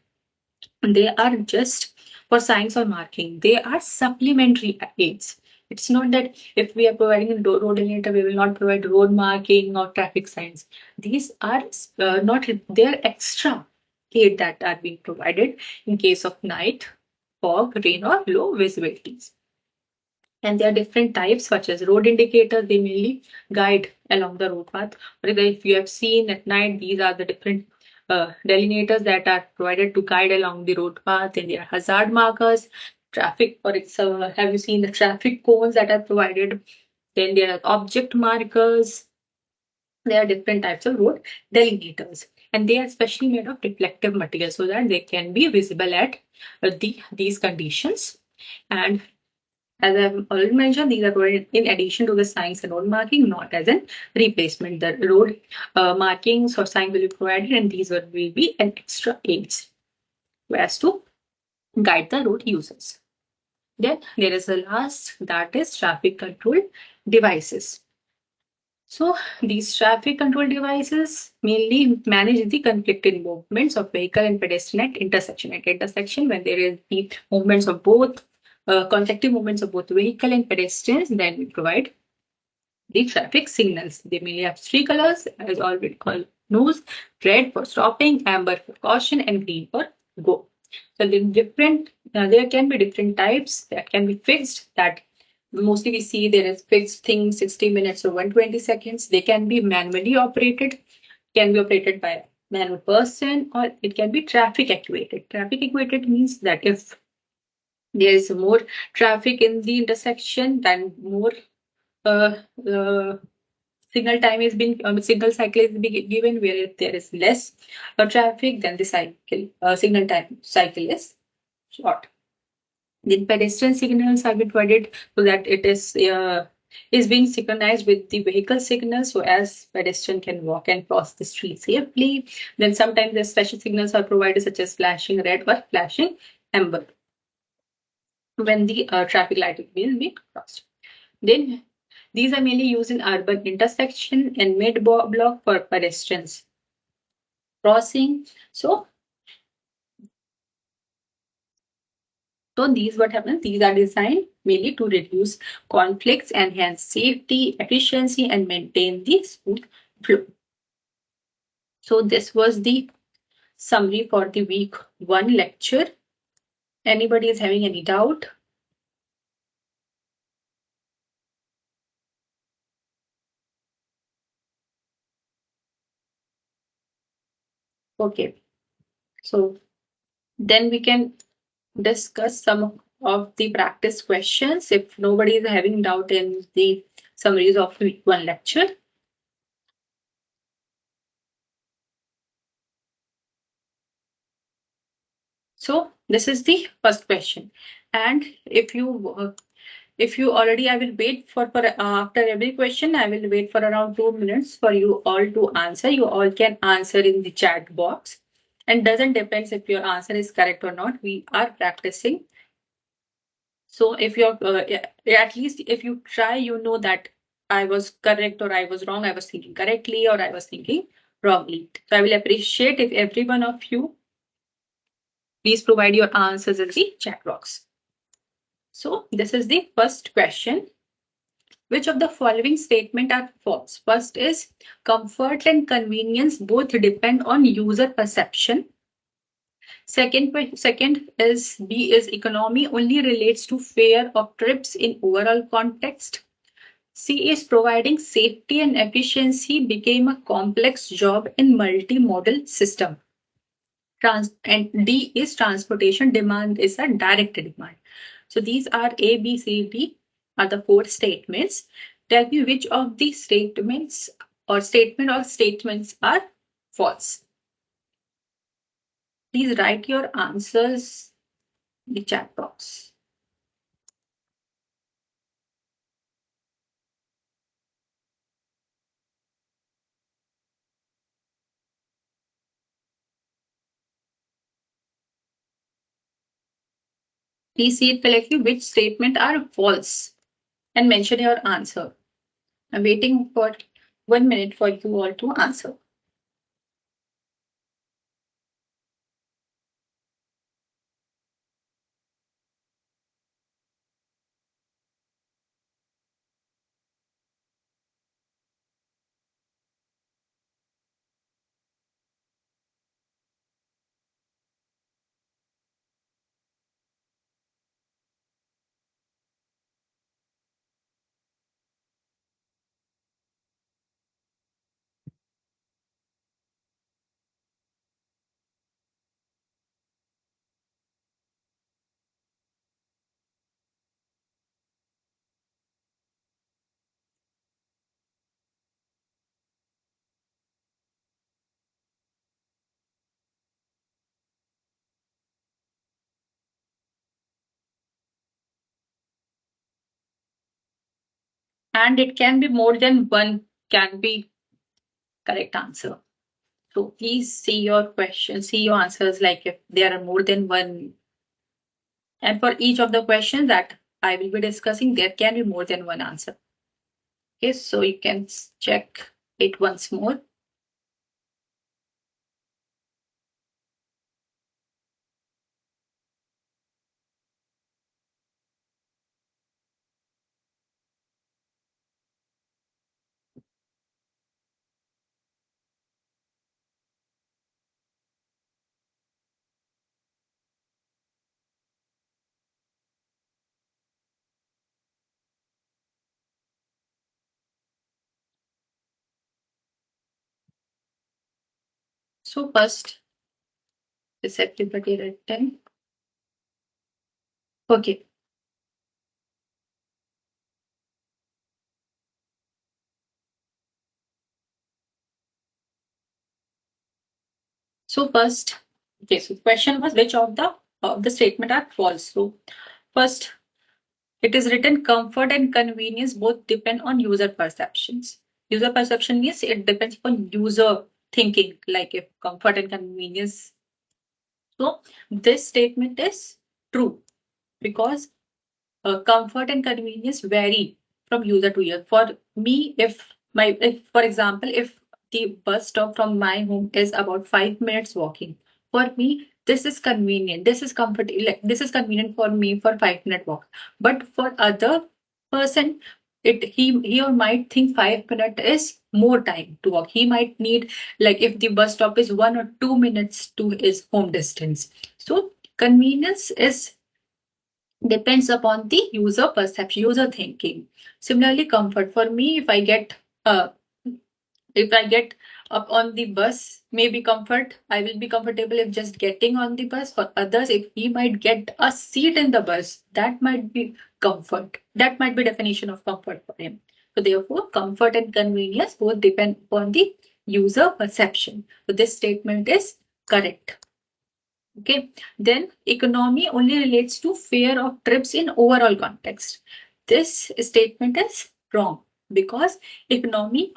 A: They are just for signs or marking. They are supplementary aids. It's not that if we are providing a road indicator, we will not provide road marking or traffic signs. These are not, they are extra aid that are being provided in case of night, fog, rain, or low visibilities. And there are different types, such as road indicators. They mainly guide along the road path. Or if you have seen at night, these are the different delineators that are provided to guide along the road path. And there are hazard markers, traffic, or it's have you seen the traffic cones that are provided? Then there are object markers. There are different types of road delineators, and they are specially made of reflective material so that they can be visible at these conditions. And as I've already mentioned, these are provided in addition to the signs and road marking, not as an replacement. The road markings or sign will be provided, and these will be an extra aids as to guide the road users. Then there is the last, that is traffic control devices. So these traffic control devices mainly manage the conflicting movements of vehicle and pedestrian at intersection. At intersection, when there is the movements of both consecutive movements of both vehicle and pedestrians, then we provide the traffic signals. They mainly have three colors, as already called knows: red for stopping, amber for caution, and green for go. So the different there can be different types that can be fixed. That mostly we see there is fixed thing 60 minutes or 120 seconds. They can be manually operated, can be operated by a manual person, or it can be traffic activated. Traffic activated means that if there is more traffic in the intersection, then more uh, uh, signal time is being signal cycle is being given. Where if there is less traffic, then the signal time cycle is short. The pedestrian signals are being provided so that it is being synchronized with the vehicle signals, so as pedestrian can walk and cross the street safely. Then sometimes the special signals are provided, such as flashing red or flashing amber, when the traffic light will be crossed. Then these are mainly used in urban intersection and mid block for pedestrians crossing. So these what happens, these are designed mainly to reduce conflicts, enhance safety, efficiency, and maintain the smooth flow. So this was the summary for the week 1 lecture. Anybody is having any doubt? Okay. So then we can discuss some of the practice questions if nobody is having doubt in the summaries of week 1 lecture. So this is the first question. And if you already, I will wait for after every question, I will wait for around 2 minutes for you all to answer. You all can answer in the chat box. And doesn't depend if your answer is correct or not. We are practicing. So if you're at least if you try, you know that I was correct or I was wrong, I was thinking correctly or I was thinking wrongly. So I will appreciate if every one of you please provide your answers in the chat box. So this is the first question. Which of the following statement are false? First is comfort and convenience both depend on user perception. Second is B is economy only relates to fare of trips in overall context. C is providing safety and efficiency became a complex job in multimodal system. And D is transportation demand is a direct demand. So these are A, B, C, D are the 4 statements. Tell me which of these statements or statements are false. Please write your answers in the chat box. Please see it correctly which statement are false and mention your answer. I'm waiting for 1 minute for you all to answer. and it can be more than one, can be correct answer. So please see your questions, see your answers, like if there are more than one. And for each of the questions that I will be discussing, there can be more than one answer. Okay, so you can check it once more. So first, is everybody written? Okay. So first, okay, so question was which of the statement are false. So first, it is written comfort and convenience both depend on user perceptions. User perception means it depends on user thinking, like if comfort and convenience. So this statement is true because comfort and convenience vary from user to user. For me, if for example, if the bus stop from my home is about 5 minutes walking, for me this is convenient. This is comfortable. Like, this is convenient for me for 5 minute walk. But for other person, he or might think 5 minutes is more time to walk. He might need, like if the bus stop is 1 or 2 minutes to his home distance. So convenience is depends upon the user perception, user thinking. Similarly, comfort for me, uh, if I get up on the bus, maybe comfort, I will be comfortable if just getting on the bus. For others, if he might get a seat in the bus, that might be comfort. That might be definition of comfort for him. So therefore, comfort and convenience both depend upon the user perception. So this statement is correct. Okay, then economy only relates to fare of trips in overall context. This statement is wrong because economy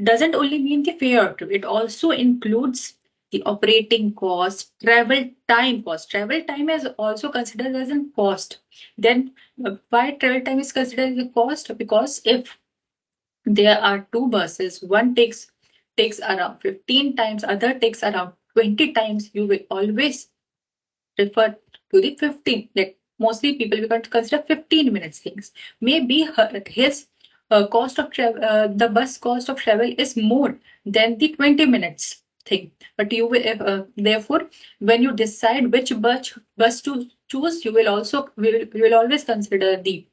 A: doesn't only mean the fare of trip, it also includes the operating cost, travel time cost. Travel time is also considered as a cost. Then why travel time is considered as a cost? Because if there are two buses, one takes around 15 times, other takes around 20 times, you will always refer to the 15. Like mostly people we can consider 15 minutes things. Maybe his cost of travel, the bus cost of travel is more than the 20 minutes thing. But you will, therefore, when you decide which bus to choose, you will always consider the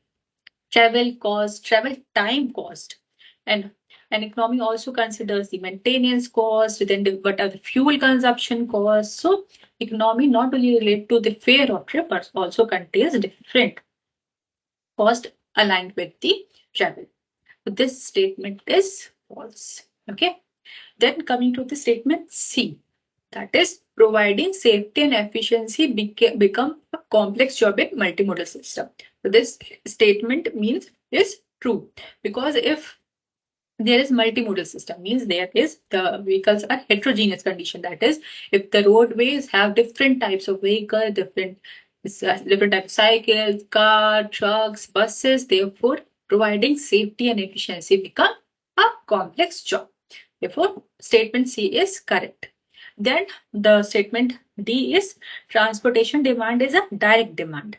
A: travel cost, travel time cost, and an economy also considers the maintenance cost, then what are the fuel consumption costs. So economy not only relate to the fare of trip, but also contains different cost aligned with the travel. So this statement is false. Okay. Then coming to the statement C, that is providing safety and efficiency become a complex job in multimodal system. So this statement means is true because if there is multimodal system means there is the vehicles are heterogeneous condition, that is if the roadways have different types of vehicle, different types of cycles, car, trucks, buses, therefore providing safety and efficiency become a complex job. Therefore statement C is correct. Then the statement D is transportation demand is a direct demand.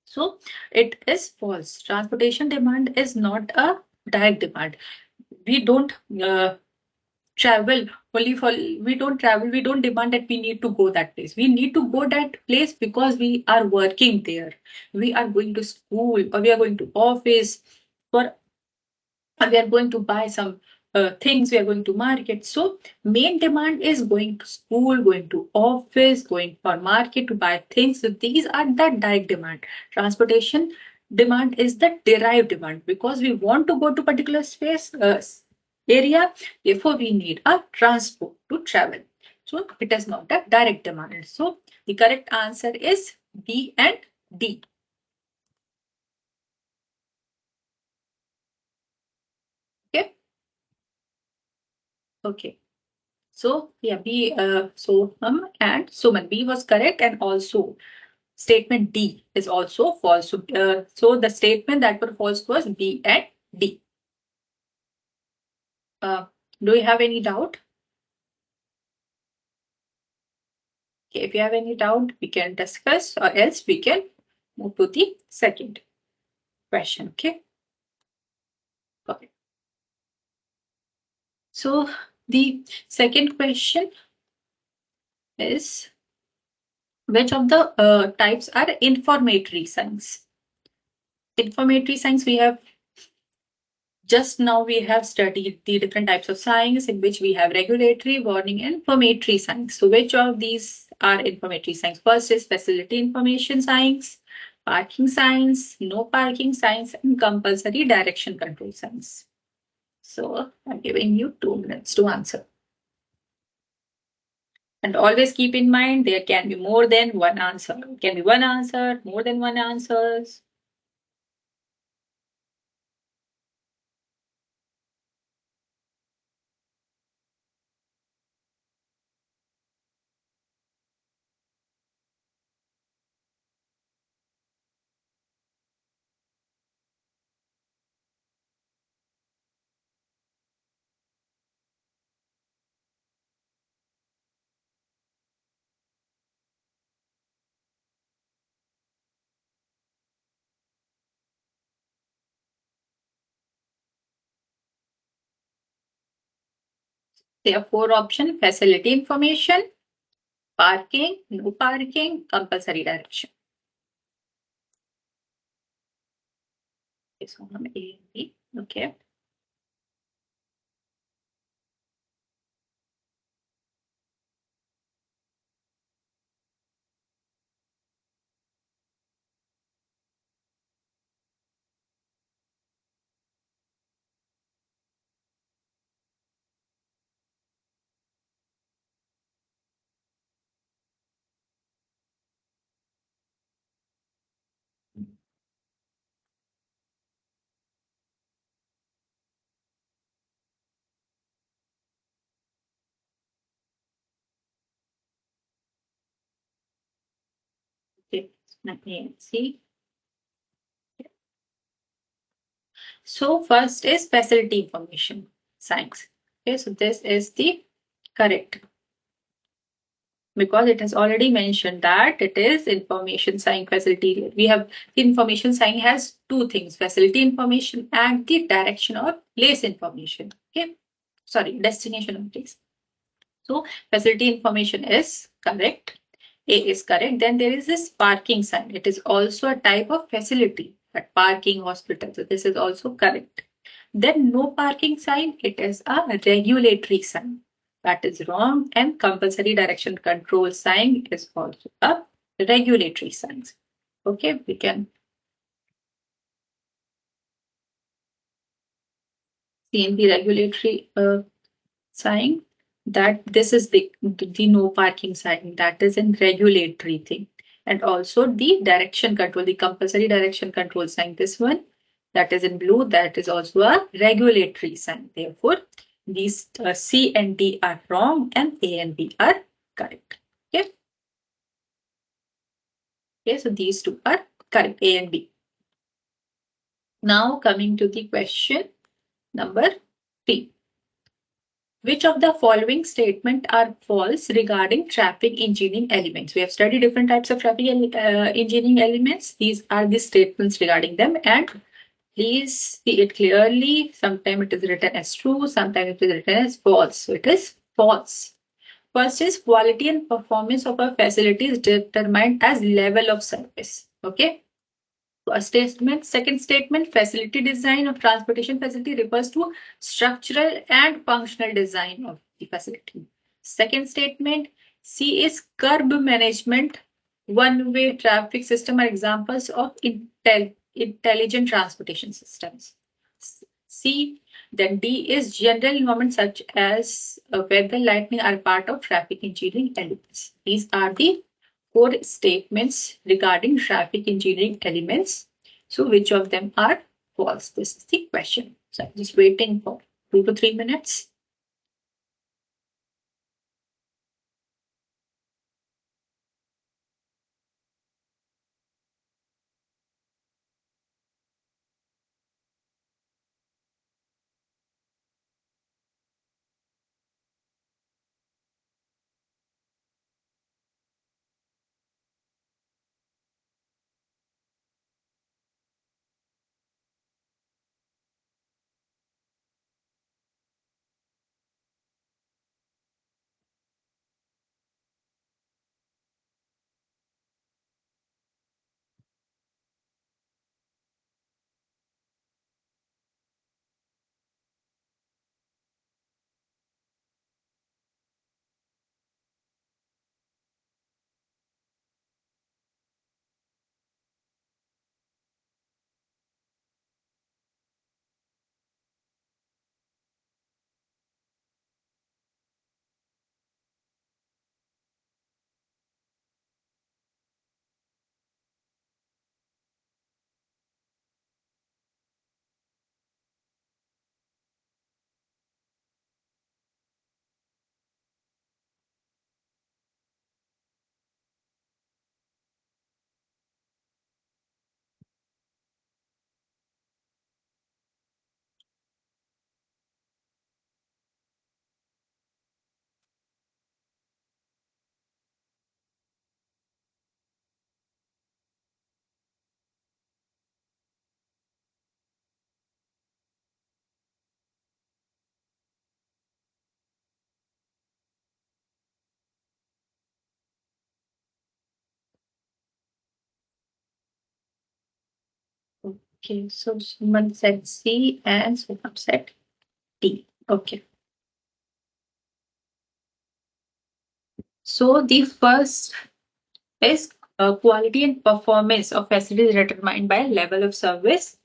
A: So it is false. Transportation demand is not a direct demand. We don't travel only for we don't demand that we need to go that place. We need to go that place because we are working there. We are going to school or we are going to office for and we are going to buy some things, we are going to market. So main demand is going to school, going to office, going for market to buy things. So these are the direct demand. Transportation demand is the derived demand because we want to go to particular space area, therefore we need a transport to travel. So it is not a direct demand. So the correct answer is B and D. Okay. So yeah, B. Soham and Suman. B was correct, and also statement D is also false. So the statement that were false was B and D. Uh, do you have any doubt? Okay, if you have any doubt, we can discuss, or else we can move to the second question. Okay. Okay. So the second question is, which of the types are informatory science? Informatory science, we have just now we have studied the different types of science in which we have regulatory, warning, and informatory science. So which of these are informatory science? First is facility information science, parking science, no parking science, and compulsory direction control science. So I'm giving you 2 minutes to answer. And always keep in mind there can be more than one answer. It can be one answer, more than one answers. There are 4 options: facility information, parking, no parking, compulsory direction. Okay, so A and B. Okay. Okay. Let me see. So first is facility information science. Okay, so this is the correct, because it has already mentioned that it is information science facility. We have information science has 2 things: facility information and the direction or place information. Okay, sorry, destination of place. So facility information is correct. A is correct. Then there is this parking sign. It is also a type of facility, but parking hospital. So this is also correct. Then no parking sign, it is a regulatory sign. That is wrong. And compulsory direction control sign is also a regulatory sign. Okay, we can see in the regulatory sign that this is the no parking sign, that is in regulatory thing. And also the direction control, the compulsory direction control sign, this one that is in blue, that is also a regulatory sign. Therefore these C and D are wrong and A and B are correct. Okay, okay, so these 2 are correct, A and B. Now coming to the question number 3. Which of the following statements are false regarding traffic engineering elements? We have studied different types of traffic engineering elements. These are the statements regarding them, and please see it clearly. Sometimes it is written as true, sometimes it is written as false. So it is false. First is quality and performance of a facility is determined as level of service. Okay. A statement. Second statement, facility design of transportation facility refers to structural and functional design of the facility. Second statement, C is curb management, one-way traffic system are examples of intelligent transportation systems. C, then D is general environment such as weather, lightning are part of traffic engineering elements. These are the 4 statements regarding traffic engineering elements. So which of them are false? This is the question. So I'm just waiting for 2 to 3 minutes. Okay, so someone said C and someone said D. Okay. So the first is quality and performance of facilities determined by level of service.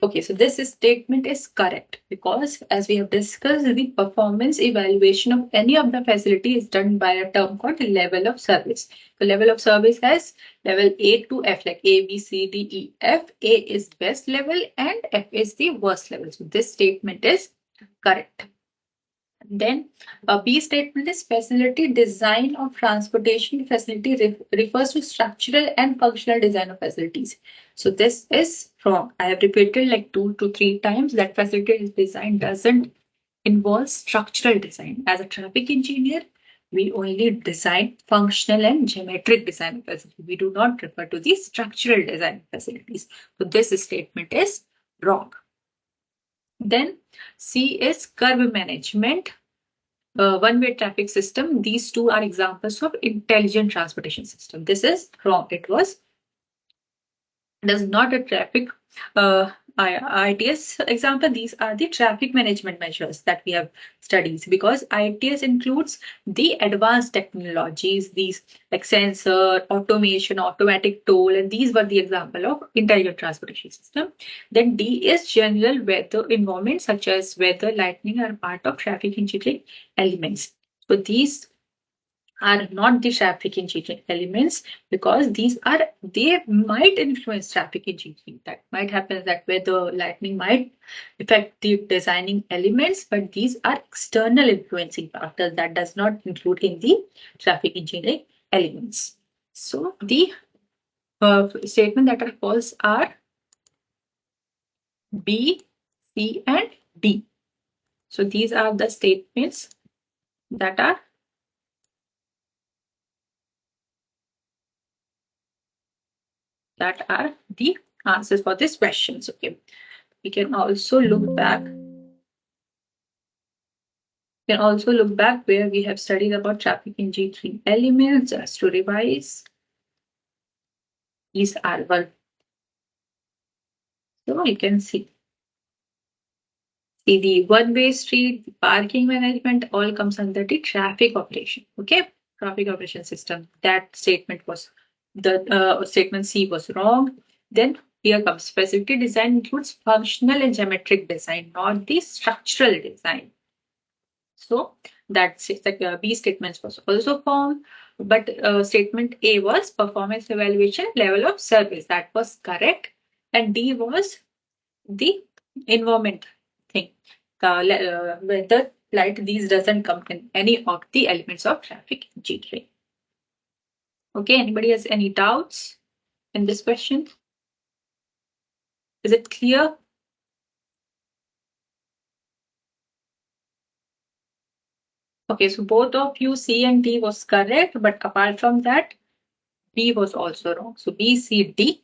A: Okay, so this statement is correct because as we have discussed, the performance evaluation of any of the facility is done by a term called level of service. The level of service has level A to F, like A, B, C, D, E, F. A is best level and F is the worst level. So this statement is correct. Then a B statement is facility design of transportation facility refers to structural and functional design of facilities. So this is wrong. I have repeated like 2 to 3 times that facility design doesn't involve structural design. As a traffic engineer, we only design functional and geometric design of facilities. We do not refer to the structural design of facilities. So this statement is wrong. Then C is curve management, one-way traffic system. These two are examples of intelligent transportation system. This is wrong. Does not a traffic uh, ITS example. These are the traffic management measures that we have studied because ITS includes the advanced technologies, these like sensor, automation, automatic toll, and these were the example of intelligent transportation system. Then D is general weather environment such as weather, lightning are part of traffic engineering elements. So these are not the traffic engineering elements because they might influence traffic engineering. That might happen that where the lightning might affect the designing elements, but these are external influencing factors that does not include in the traffic engineering elements. So the statement that are false are B, C, and D. So these are the statements that are the answers for these questions. Okay. We can also look back. We can also look back where we have studied about traffic engineering elements. Just to revise, these are one. So you can see the one-way street, the parking management, all comes under the traffic operation. Okay, traffic operation system. That statement was the statement C was wrong. Then here comes facility design includes functional and geometric design, not the structural design. So that's it. Like B statements was also formed, but statement A was performance evaluation level of service. That was correct, and D was the environment thing. Weather, light, these doesn't come in any of the elements of traffic engineering. Okay, anybody has any doubts in this question? Is it clear? Okay, so both of you C and D was correct, but apart from that, B was also wrong. So B, C, D,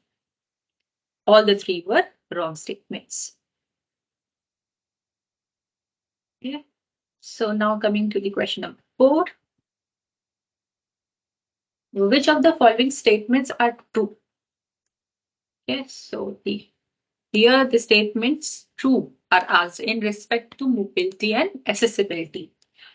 A: all the three were wrong statements. Okay. So now coming to the question number 4. Which of the following statements are true? Okay, so here the statements true are asked in respect to mobility and accessibility.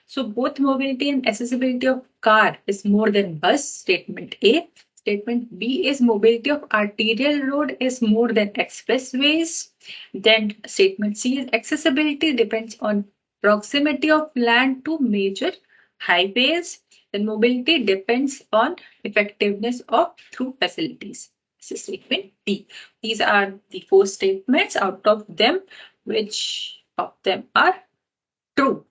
A: So both mobility and accessibility of car is more than bus, statement A. Statement B is mobility of arterial road is more than expressways. Then statement C is accessibility depends on proximity of land to major highways. Then mobility depends on effectiveness of through facilities. This is statement D. These are the 4 statements. Out of them, which of them are true?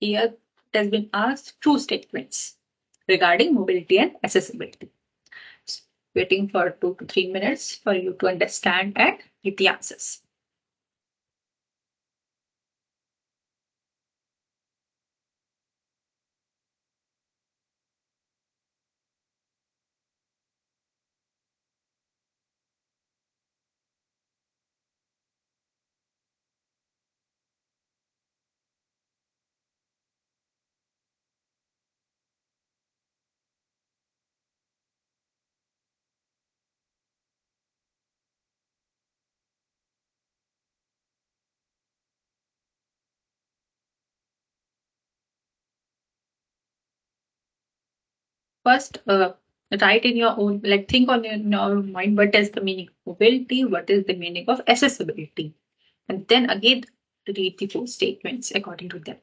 A: Here it has been asked true statements regarding mobility and accessibility. Waiting for 2 to 3 minutes for you to understand and get the answers. First, write in your own, like think on in your own mind, what is the meaning of mobility, what is the meaning of accessibility, and then again read the four statements according to them.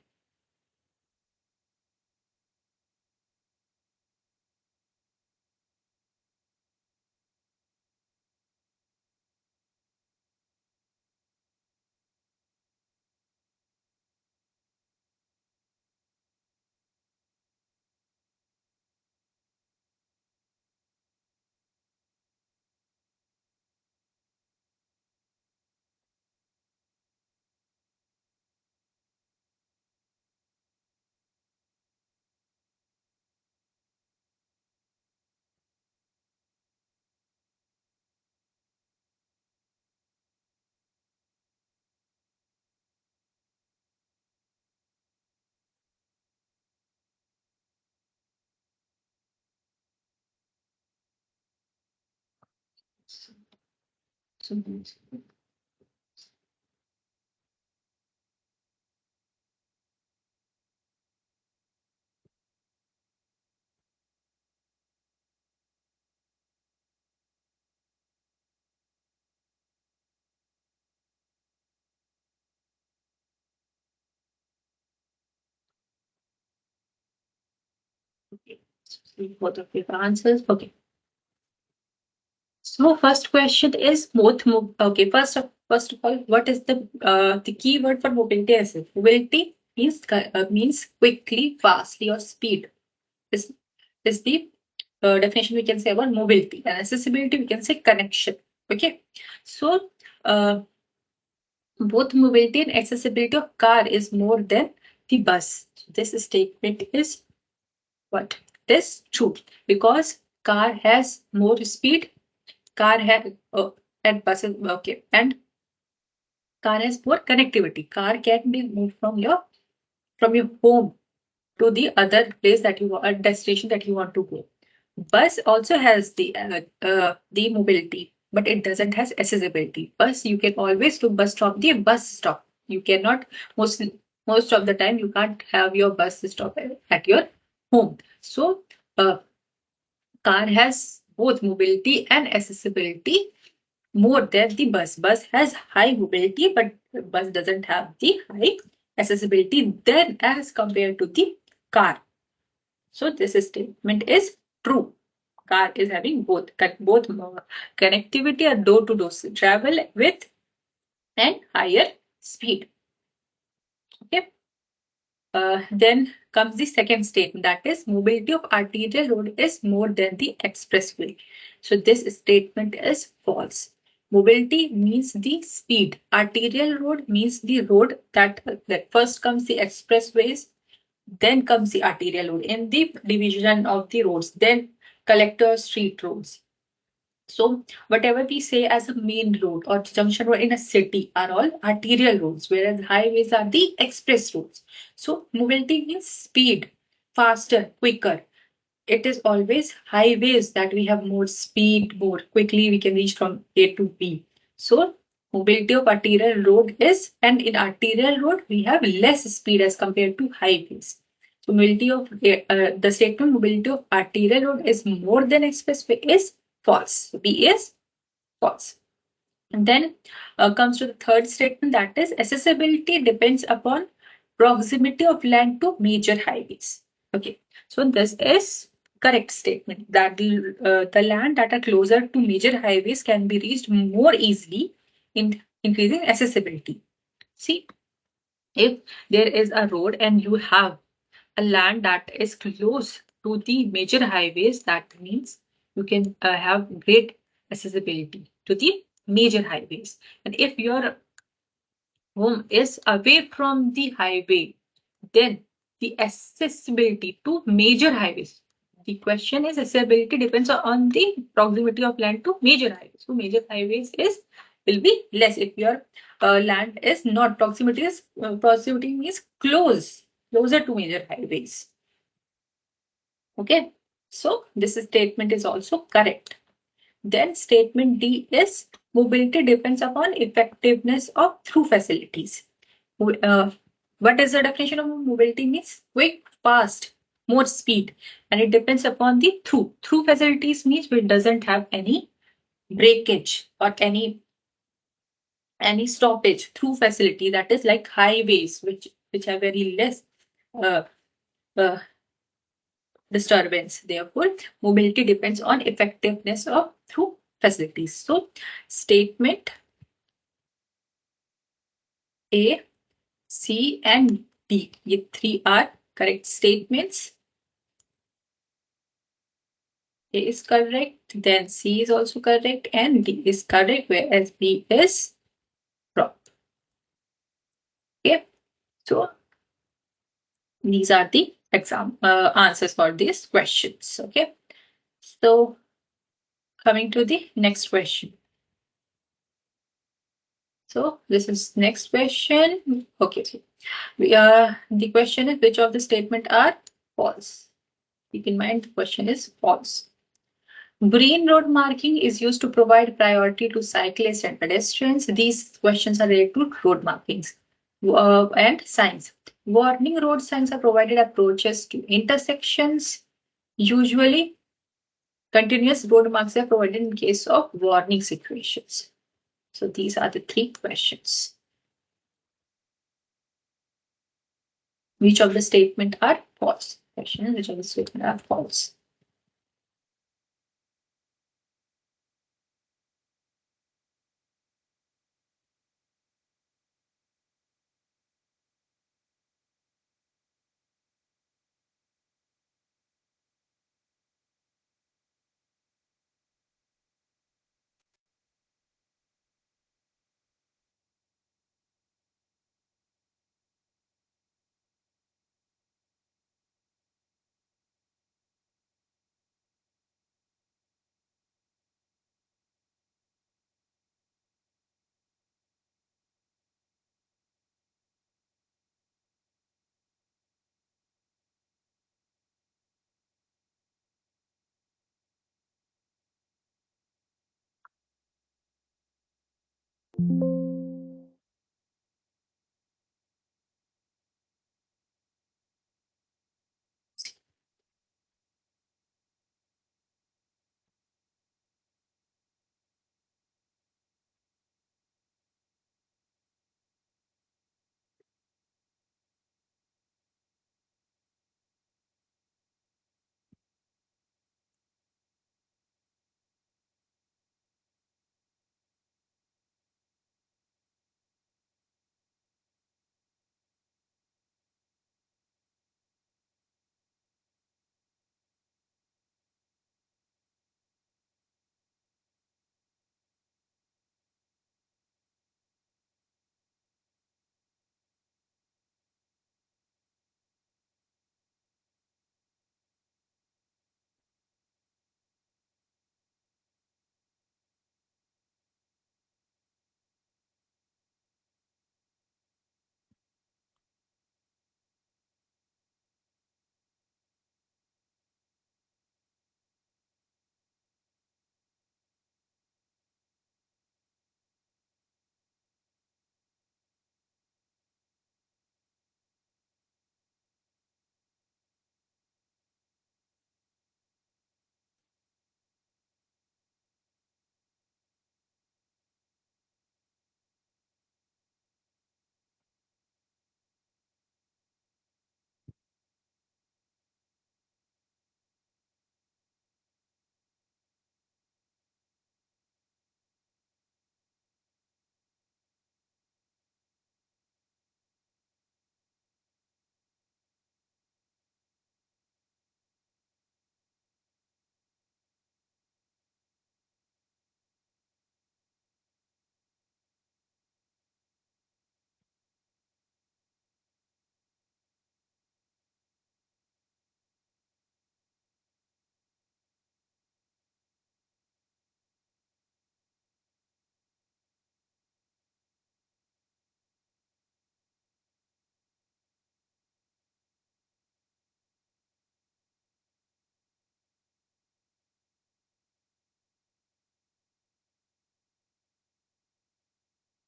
A: So, okay. So both of your answers. Okay. So first question is both. Okay. First of all, what is the key word for mobility? As mobility means quickly, fastly, or speed. Is is the definition we can say about mobility, and accessibility we can say connection. Okay. So both mobility and accessibility of car is more than the bus. This statement is what? It is true because car has more speed. Car has and buses, okay, and car has more connectivity. Car can be moved from your home to the other place that you want, a destination that you want to go. Bus also has the mobility, but it doesn't has accessibility. Bus, you can always do bus stop the bus stop. You cannot most most of the time you can't have your bus stop at your home. So car has both mobility and accessibility more than the bus. Bus has high mobility, but bus doesn't have the high accessibility then as compared to the car. So this statement is true. Car is having both connectivity or door-to-door travel with and higher speed. Okay. Then comes the second statement, that is mobility of arterial road is more than the expressway. So this statement is false. Mobility means the speed. Arterial road means the road that first comes the expressways, then comes the arterial road in the division of the roads, then collector street roads. So whatever we say as a main road or junction road in a city are all arterial roads, whereas highways are the express roads. So mobility means speed, faster, quicker. It is always highways that we have more speed, more quickly we can reach from A to B. So mobility of arterial road is, and in arterial road we have less speed as compared to highways. So mobility of the statement mobility of arterial road is more than expressway is false. B is false. And then comes to the third statement, that is accessibility depends upon proximity of land to major highways. Okay, so this is correct statement that the land that are closer to major highways can be reached more easily in increasing accessibility. See, if there is a road and you have a land that is close to the major highways, that means you can have great accessibility to the major highways. And if your home is away from the highway, then the accessibility to major highways. The question is accessibility depends on the proximity of land to major highways. So major highways is will be less if your land is not proximity means closer to major highways. Okay, so this statement is also correct. Then statement D is mobility depends upon effectiveness of through facilities. Uh, what is the definition of mobility means? Quick, fast, more speed, and it depends upon the through. Through facilities means it doesn't have any breakage or any stoppage. Through facility, that is like highways, which have very less uh, uh, disturbance. Therefore, mobility depends on effectiveness of through facilities. So, statement A, C, and D. These three are correct statements. A is correct, then C is also correct, and D is correct, whereas B is wrong. Okay, so these are the exam answers for these questions. Okay, so coming to the next question. So this is next question. Okay, so the question is, which of the statement are false? Keep in mind the question is false. Green road marking is used to provide priority to cyclists and pedestrians. These questions are related to road markings and signs. Warning road signs are provided at approaches to intersections. Usually, continuous road marks are provided in case of warning situations. So these are the three questions. Which of the statement are false? Question is, which of the statement are false?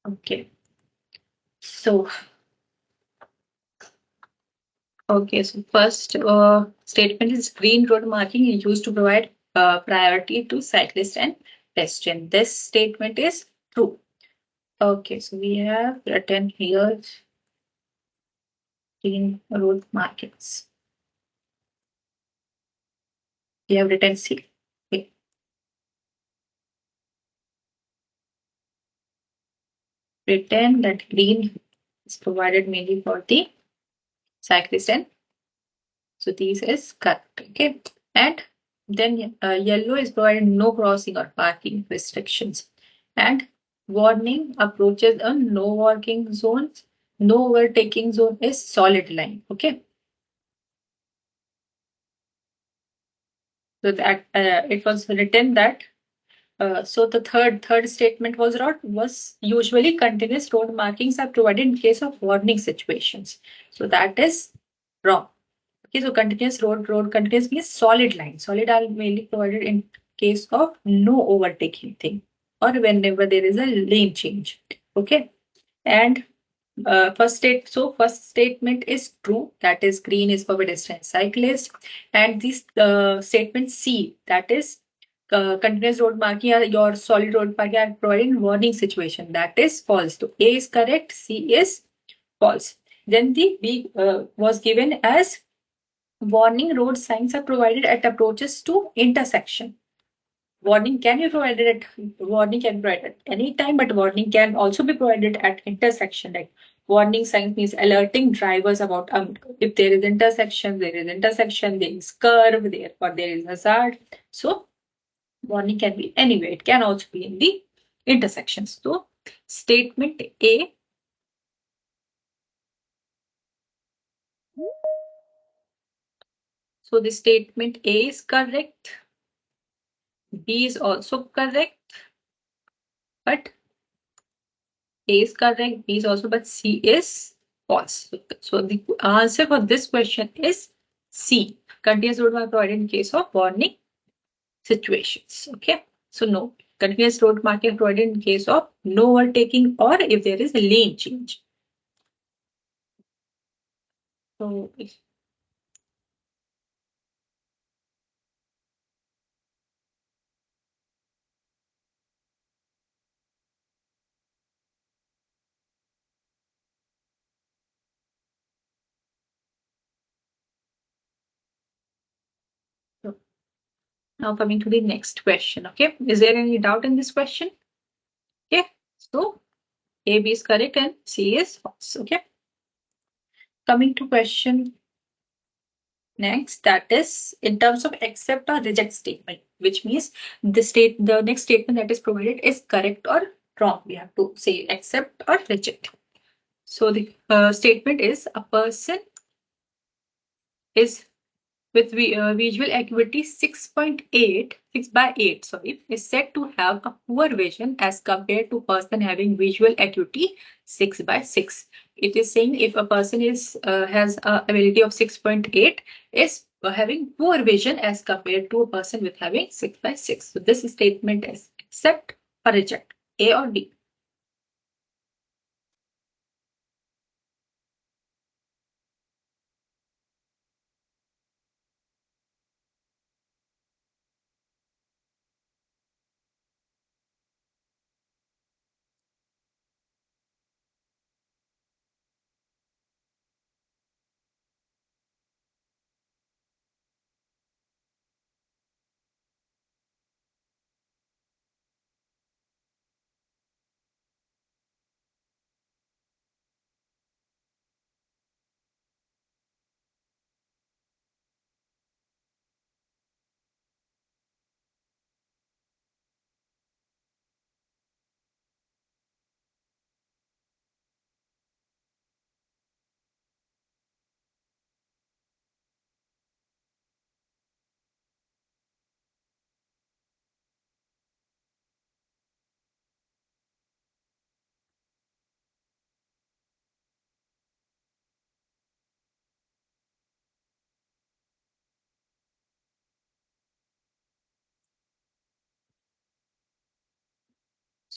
A: Okay. So, Okay, so first statement is green road marking is used to provide priority to cyclists and pedestrians. This statement is true. Okay, so we have written here green road markings. We have written C. Okay. Written that green is provided mainly for the cyclist, and so this is correct. Okay, and then yellow is provided no crossing or parking restrictions, and warning approaches a no walking zones, no overtaking zone is solid line. Okay, so that it was written that so the third statement was not was usually continuous road markings are provided in case of warning situations. So that is wrong. Okay, so continuous road continuous means solid line. Solid are mainly provided in case of no overtaking thing or whenever there is a lane change. Okay, and first statement is true. That is green is for pedestrian cyclist, and this statement C, that is continuous road marking or your solid road marking are provided in warning situation. That is false. So A is correct. C is false. Then the B was given as warning road signs are provided at approaches to intersection. Warning can be provided at any time, but warning can also be provided at intersection. Like warning signs means alerting drivers about if there is intersection, there is curve there, or there is hazard. So warning can be anywhere. It can also be in the intersections. So statement A. So the statement A is correct. B is also correct, but A is correct, B is also, but C is false. So the answer for this question is C. Continuous road mark provided in case of warning situations. Okay. So no. Continuous road marking provided in case of no overtaking or if there is a lane change. So so now coming to the next question. Okay. Is there any doubt in this question? Okay. So A, B is correct and C is false. Okay. Coming to question next, that is in terms of accept or reject statement, which means the next statement that is provided is correct or wrong. We have to say accept or reject. So the statement is a person is with visual acuity 6.8, 6 by 8, sorry, is said to have a poor vision as compared to person having visual acuity 6 by 6. It is saying if a person is has a ability of 6.8 is having poor vision as compared to a person with having 6 by 6. So this statement is accept or reject, A or D.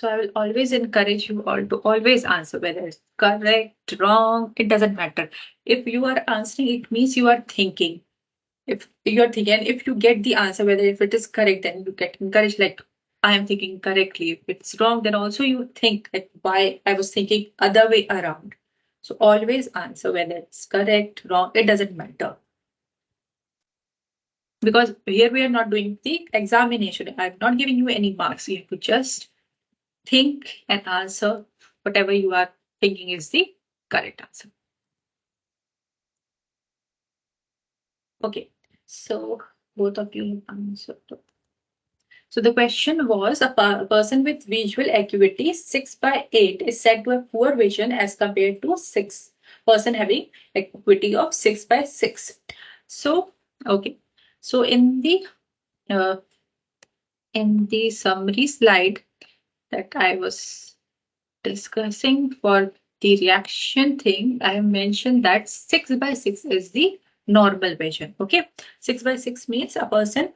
A: So I will always encourage you all to always answer whether it's correct, wrong, it doesn't matter. If you are answering, it means you are thinking. If you're thinking, and if you get the answer, whether if it is correct, then you get encouraged, like I am thinking correctly. If it's wrong, then also you think like why I was thinking other way around. So always answer whether it's correct, wrong, it doesn't matter. Because here we are not doing the examination. I'm not giving you any marks. You have to just think and answer whatever you are thinking is the correct answer. Okay, so both of you have answered. So the question was a person with visual acuity 6 by 8 is said to have poor vision as compared to 6 person having acuity of 6 by 6. So, okay. So uh, in the summary slide that I was discussing for the reaction thing, I have mentioned that 6 by 6 is the normal vision. Okay. 6 by 6 means a person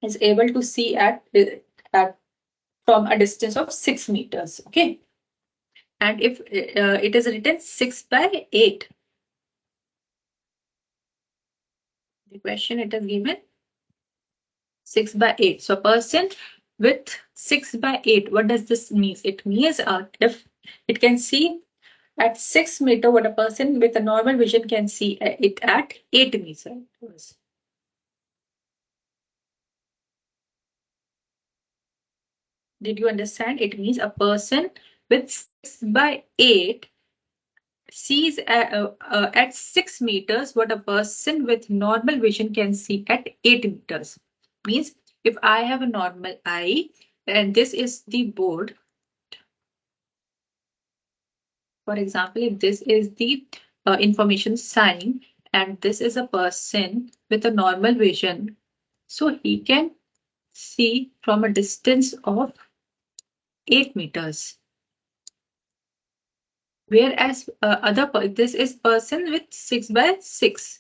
A: is able to see at from a distance of 6 meters. Okay. And if it is written 6 by 8, the question it is given 6 by 8. So a person with 6 by 8, what does this mean? It means if it can see at 6 meter, what a person with a normal vision can see it at 8 meters. Did you understand? It means a person with 6 by 8 sees at 6 meters what a person with normal vision can see at 8 meters. Means if I have a normal eye and this is the board, for example, if this is the information sign and this is a person with a normal vision, so he can see from a distance of 8 meters. Whereas this is person with 6 by 6.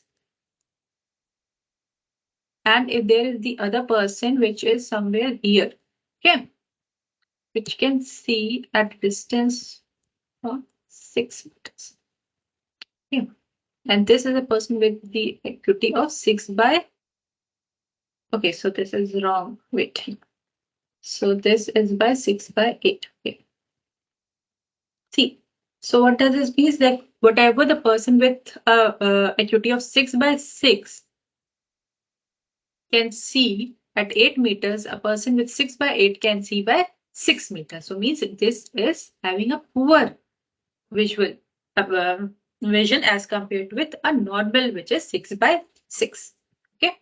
A: And if there is the other person which is somewhere here, okay, which can see at distance of 6 meters. Okay. And this is a person with the acuity of 6 by, okay, so this is wrong. Wait. So this is by 6 by 8. Okay. See. So what does this mean is that whatever the person with acuity of 6 by 6 can see at 8 meters, a person with 6 by 8 can see by 6 meters. So means this is having a poor visual vision as compared with a normal which is 6 by 6. Okay.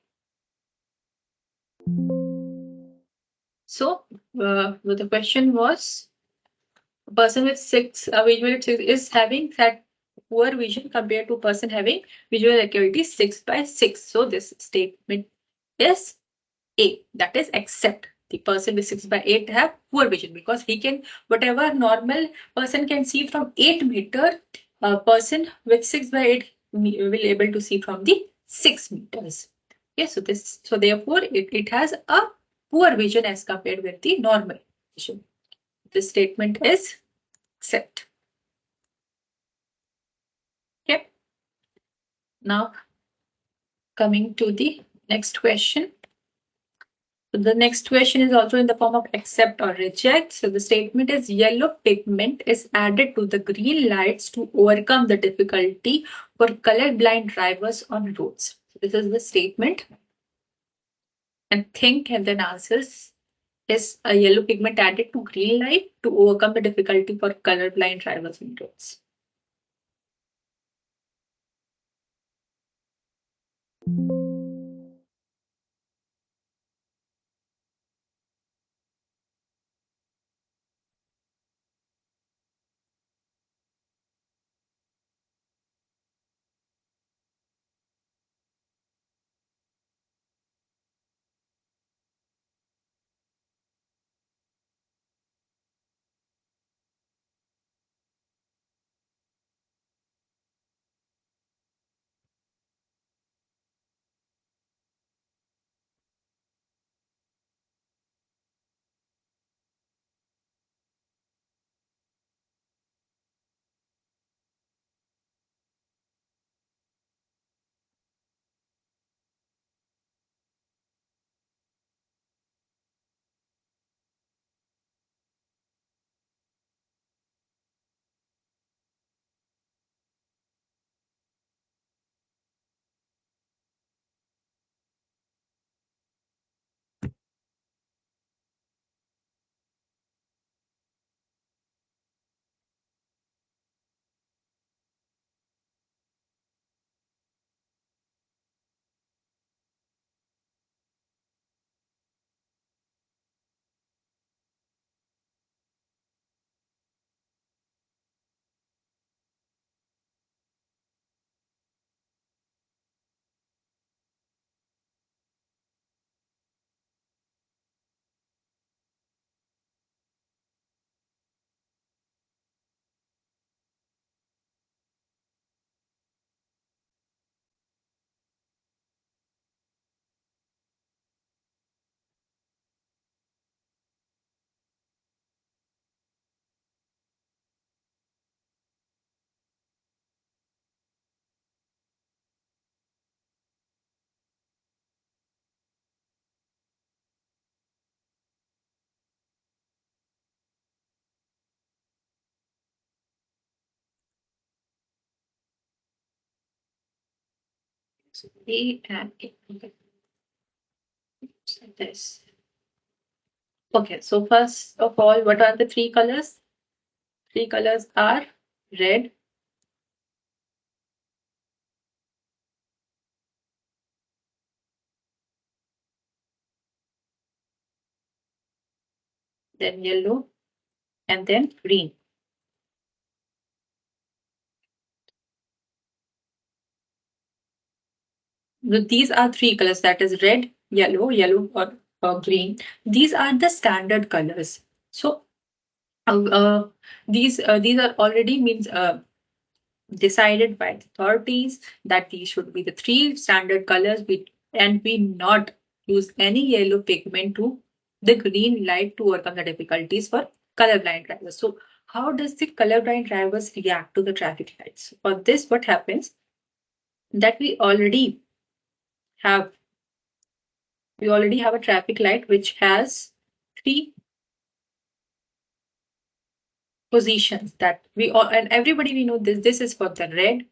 A: So the question was a person with 6 visual is having that poor vision compared to a person having visual acuity 6 by 6. So this statement is A, that is except the person with 6 by 8 have poor vision because he can, whatever normal person can see from 8 meter, a person with 6 by 8 will able to see from the 6 meters. Okay, so therefore it has a poor vision as compared with the normal vision. This statement is except. Okay. Now coming to the next question. The next question is also in the form of accept or reject. So the statement is yellow pigment is added to the green lights to overcome the difficulty for colorblind drivers on roads. So this is the statement. And think and then answers. Is a yellow pigment added to green light to overcome the difficulty for colorblind drivers on roads? A and A. Okay. Like this. Okay, so first of all, what are the three colors? Three colors are red, then yellow, and then green. These are three colors, that is red, yellow or green. These are the standard colors. So uh, uh, these are already means decided by the authorities that these should be the three standard colors. And we not use any yellow pigment to the green light to overcome the difficulties for colorblind drivers. So how does the colorblind drivers react to the traffic lights? For this, what happens that have we already have a traffic light which has three positions that we all, and everybody we know this is for the red,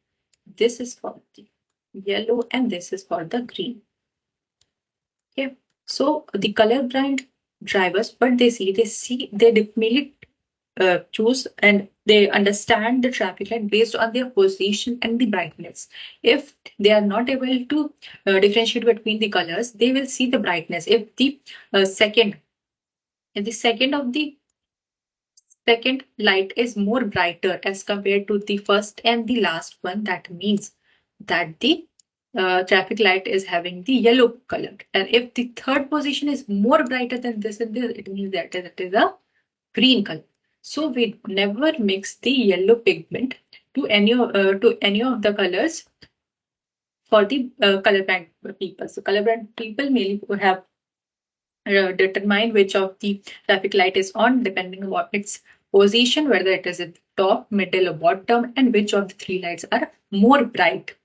A: this is for the yellow, and this is for the green. Okay, so the colorblind drivers, what they see they definitely choose and they understand the traffic light based on their position and the brightness. If they are not able to differentiate between the colors, they will see the brightness. Second if the second light is more brighter as compared to the first and the last one, that means that the traffic light is having the yellow color. And if the third position is more brighter than this and this, it means that it is a green color. So we never mix the yellow pigment to any of the colors for the colorblind people. So colorblind people may have determine which of the traffic light is on depending on its position, whether it is at the top, middle, or bottom, and which of the three lights are more bright.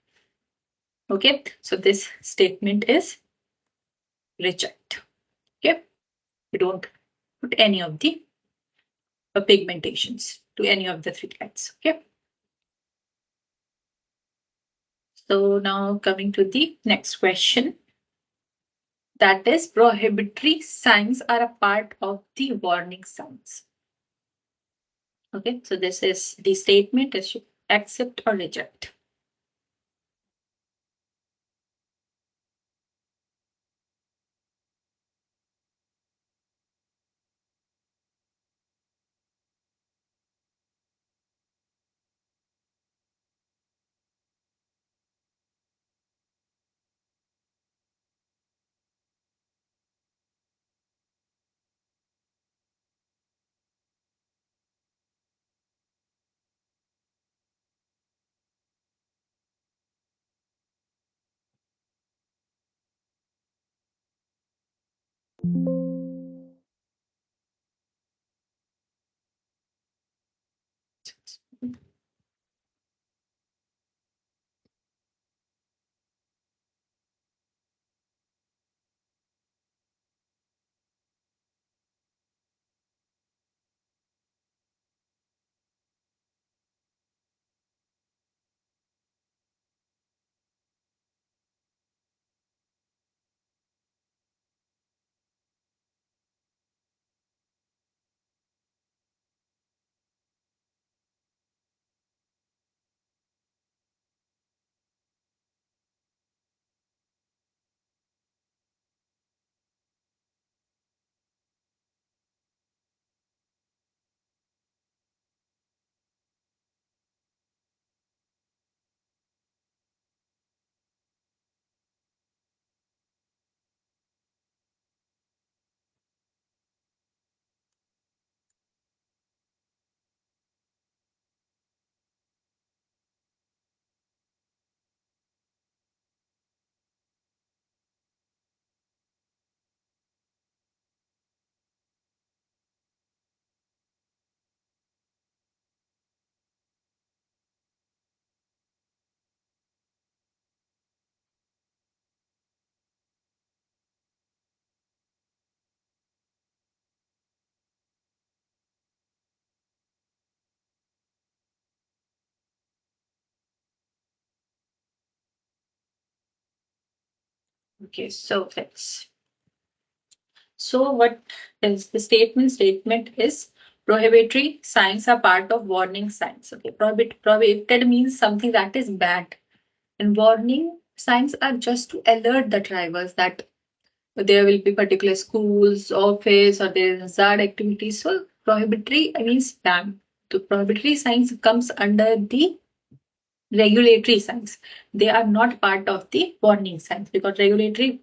A: Okay, so this statement is reject. Okay, we don't put any of the pigmentations to any of the three lights. Okay, so now coming to the next question. That is, prohibitory signs are a part of the warning signs. Okay, so this is the statement is accept or reject. Okay, so let's. So what is the statement? Statement is prohibitory signs are part of warning signs. Okay, prohibited means something that is bad, and warning signs are just to alert the drivers that there will be particular schools, office, or there is hazard activities. So prohibitory means banned. The prohibitory signs comes under the regulatory signs. They are not part of the warning signs because regulatory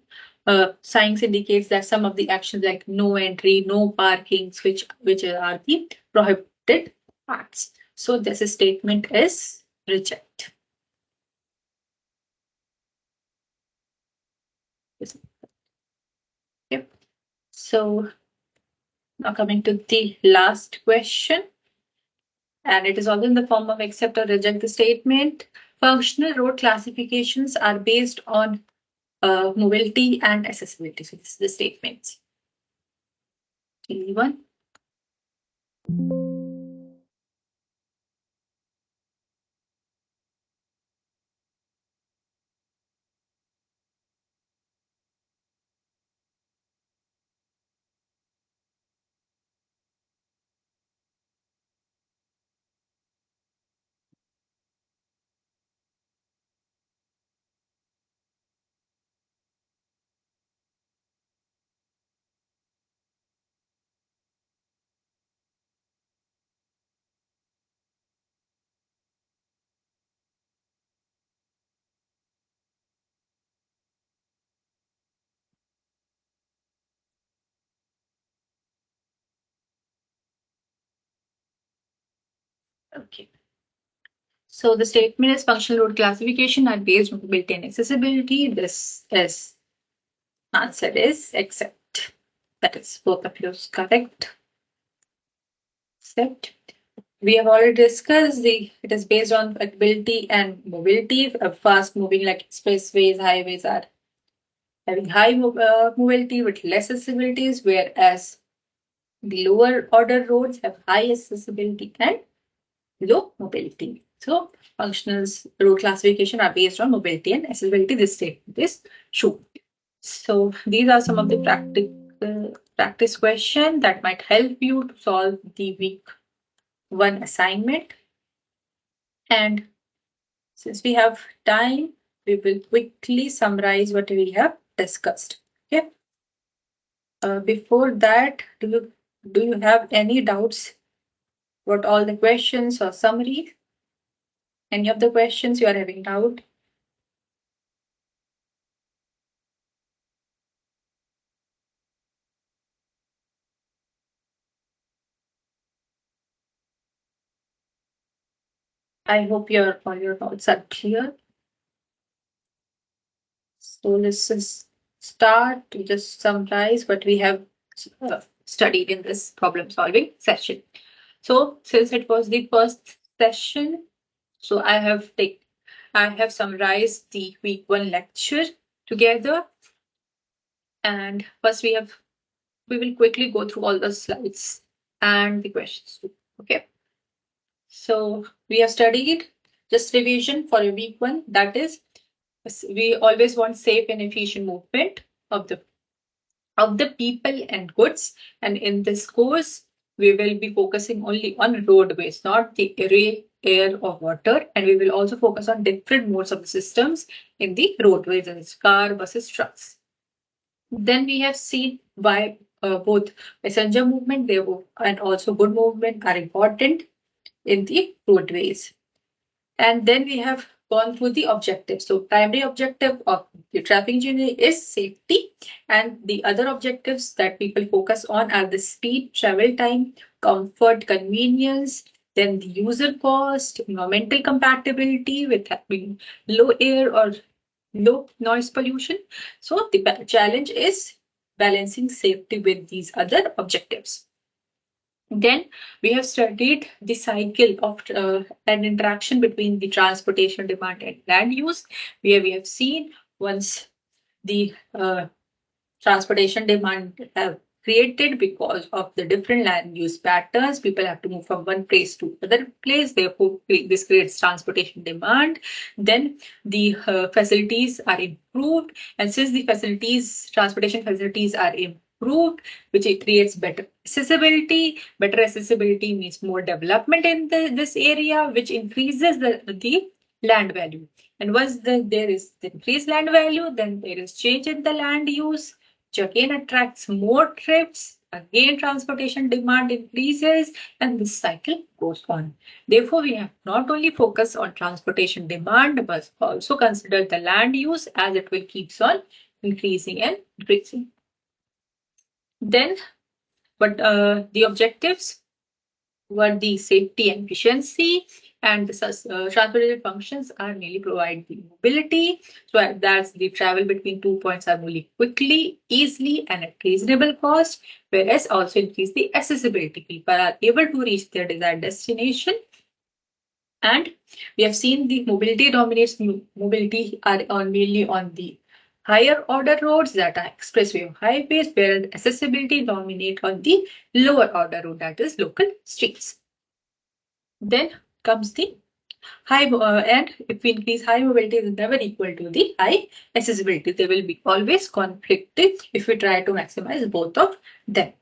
A: signs indicates that some of the actions like no entry, no parkings, which are the prohibited acts. So this statement is reject. Okay. So now coming to the last question, and it is also in the form of accept or reject the statement. Functional road classifications are based on mobility and accessibility. So this is the statement. Anyone? Okay. So the statement is functional road classification are based on mobility and accessibility. This is answer is accept. That is both of yours correct. Accept. We have already discussed it is based on ability and mobility. Fast moving like expressways, highways are having high mobility with less accessibilities, whereas the lower order roads have high accessibility and low mobility. So functional road classification are based on mobility and accessibility. This statement is true. So these are some of the practice question that might help you to solve the week one assignment. And since we have time, we will quickly summarize what we have discussed. Okay. Before that, do you have any doubts about all the questions or summary? Any of the questions you are having doubt? I hope all your doubts are clear. So let's just start to just summarize what we have studied in this problem solving session. So since it was the first session, so I have summarized the week one lecture together. And first we will quickly go through all the slides and the questions too. Okay. So we have studied just revision for a week one. That is, we always want safe and efficient movement of the people and goods. And in this course, we will be focusing only on roadways, not the air or water. And we will also focus on different modes of the systems in the roadways, as car, buses, trucks. Then we have seen why both passenger movement and also good movement are important in the roadways. And then we have gone through the objectives. So primary objective of the traffic engineering is safety. And the other objectives that people focus on are the speed, travel time, comfort, convenience, then the user cost, environmental compatibility with having low air or low noise pollution. So the challenge is balancing safety with these other objectives. Then we have studied the cycle of an interaction between the transportation demand and land use, where we have seen once the transportation demand created because of the different land use patterns. People have to move from one place to other place. Therefore, this creates transportation demand. Then the facilities are improved, and since the transportation facilities are improved, which it creates better accessibility. Better accessibility means more development in this area, which increases the land value. And once there is the increased land value, then there is change in the land use, which again attracts more trips. Again, transportation demand increases, and this cycle goes on. Therefore, we have not only focus on transportation demand, but also consider the land use, as it will keeps on increasing and increasing. Then, but the objectives were the safety and efficiency, and the transportation functions are mainly provide the mobility. So that's the travel between 2 points are moving quickly, easily, and at reasonable cost, whereas also increase the accessibility. People are able to reach their desired destination. And we have seen the mobility dominates. Mobility are mainly on the higher order roads, that are expressway or highways, where accessibility dominate on the lower order road, that is local streets. Then comes the high, and if we increase high mobility, is never equal to the high accessibility. They will be always conflicted if we try to maximize both of them.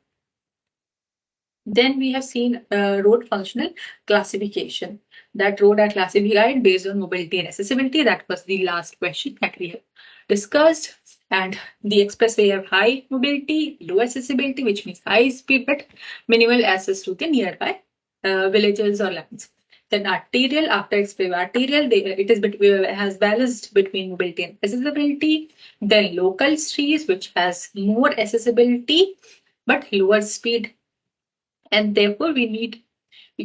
A: Then we have seen road functional classification. That road are classified based on mobility and accessibility. That was the last question that we have discussed. And the expressway have high mobility, low accessibility, which means high speed but minimal access to the nearby villages or lands. Then arterial, after expressway arterial, it has balanced between mobility and accessibility. Then local streets, which has more accessibility but lower speed, and therefore we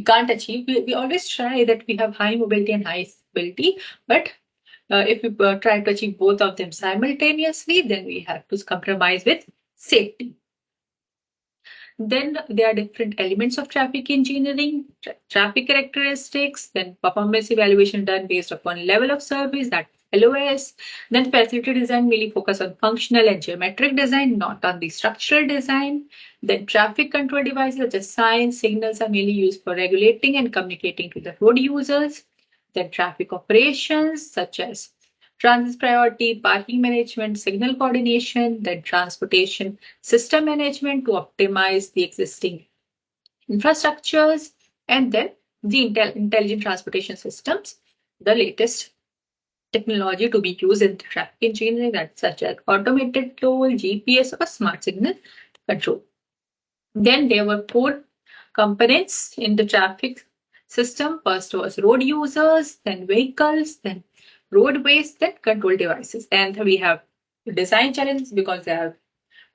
A: can't achieve. We always try that we have high mobility and high stability, but if we try to achieve both of them simultaneously, then we have to compromise with safety. Then there are different elements of traffic engineering, traffic characteristics, then performance evaluation done based upon level of service, that LOS. Then facility design mainly focus on functional and geometric design, not on the structural design. Then traffic control devices such as signs, signals are mainly used for regulating and communicating to the road users. Then traffic operations such as transit priority, parking management, signal coordination, then transportation system management to optimize the existing infrastructures, and then the intelligent transportation systems, the latest technology to be used in traffic engineering, that's such as automated toll, GPS, or smart signal control. Then there were 4 components in the traffic system. First was road users, then vehicles, then roadways, then control devices. And we have design challenges because there are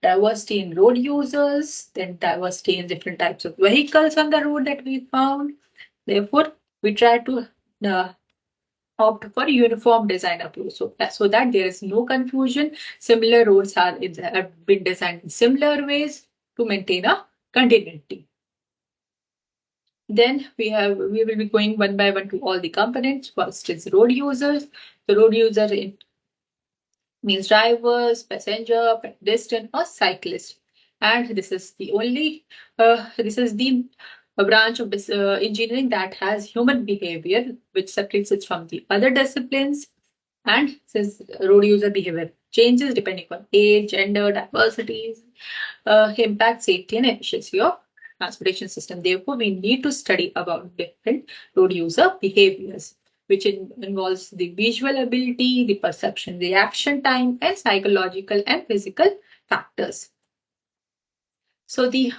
A: diversity in road users, then diversity in different types of vehicles on the road that we found. Therefore, we try to opt for uniform design approach, so that there is no confusion. Similar roads have been designed in similar ways to maintain a continuity. Then we will be going one by one to all the components. First is road users. The road user means drivers, passenger, pedestrian, or cyclist. And this is the only a branch of this engineering that has human behavior, which separates it from the other disciplines. And since road user behavior changes depending on age, gender, diversities, impact safety and efficiency of transportation system. Therefore, we need to study about different road user behaviors, which involves the visual ability, the perception reaction time, and psychological and physical factors. So the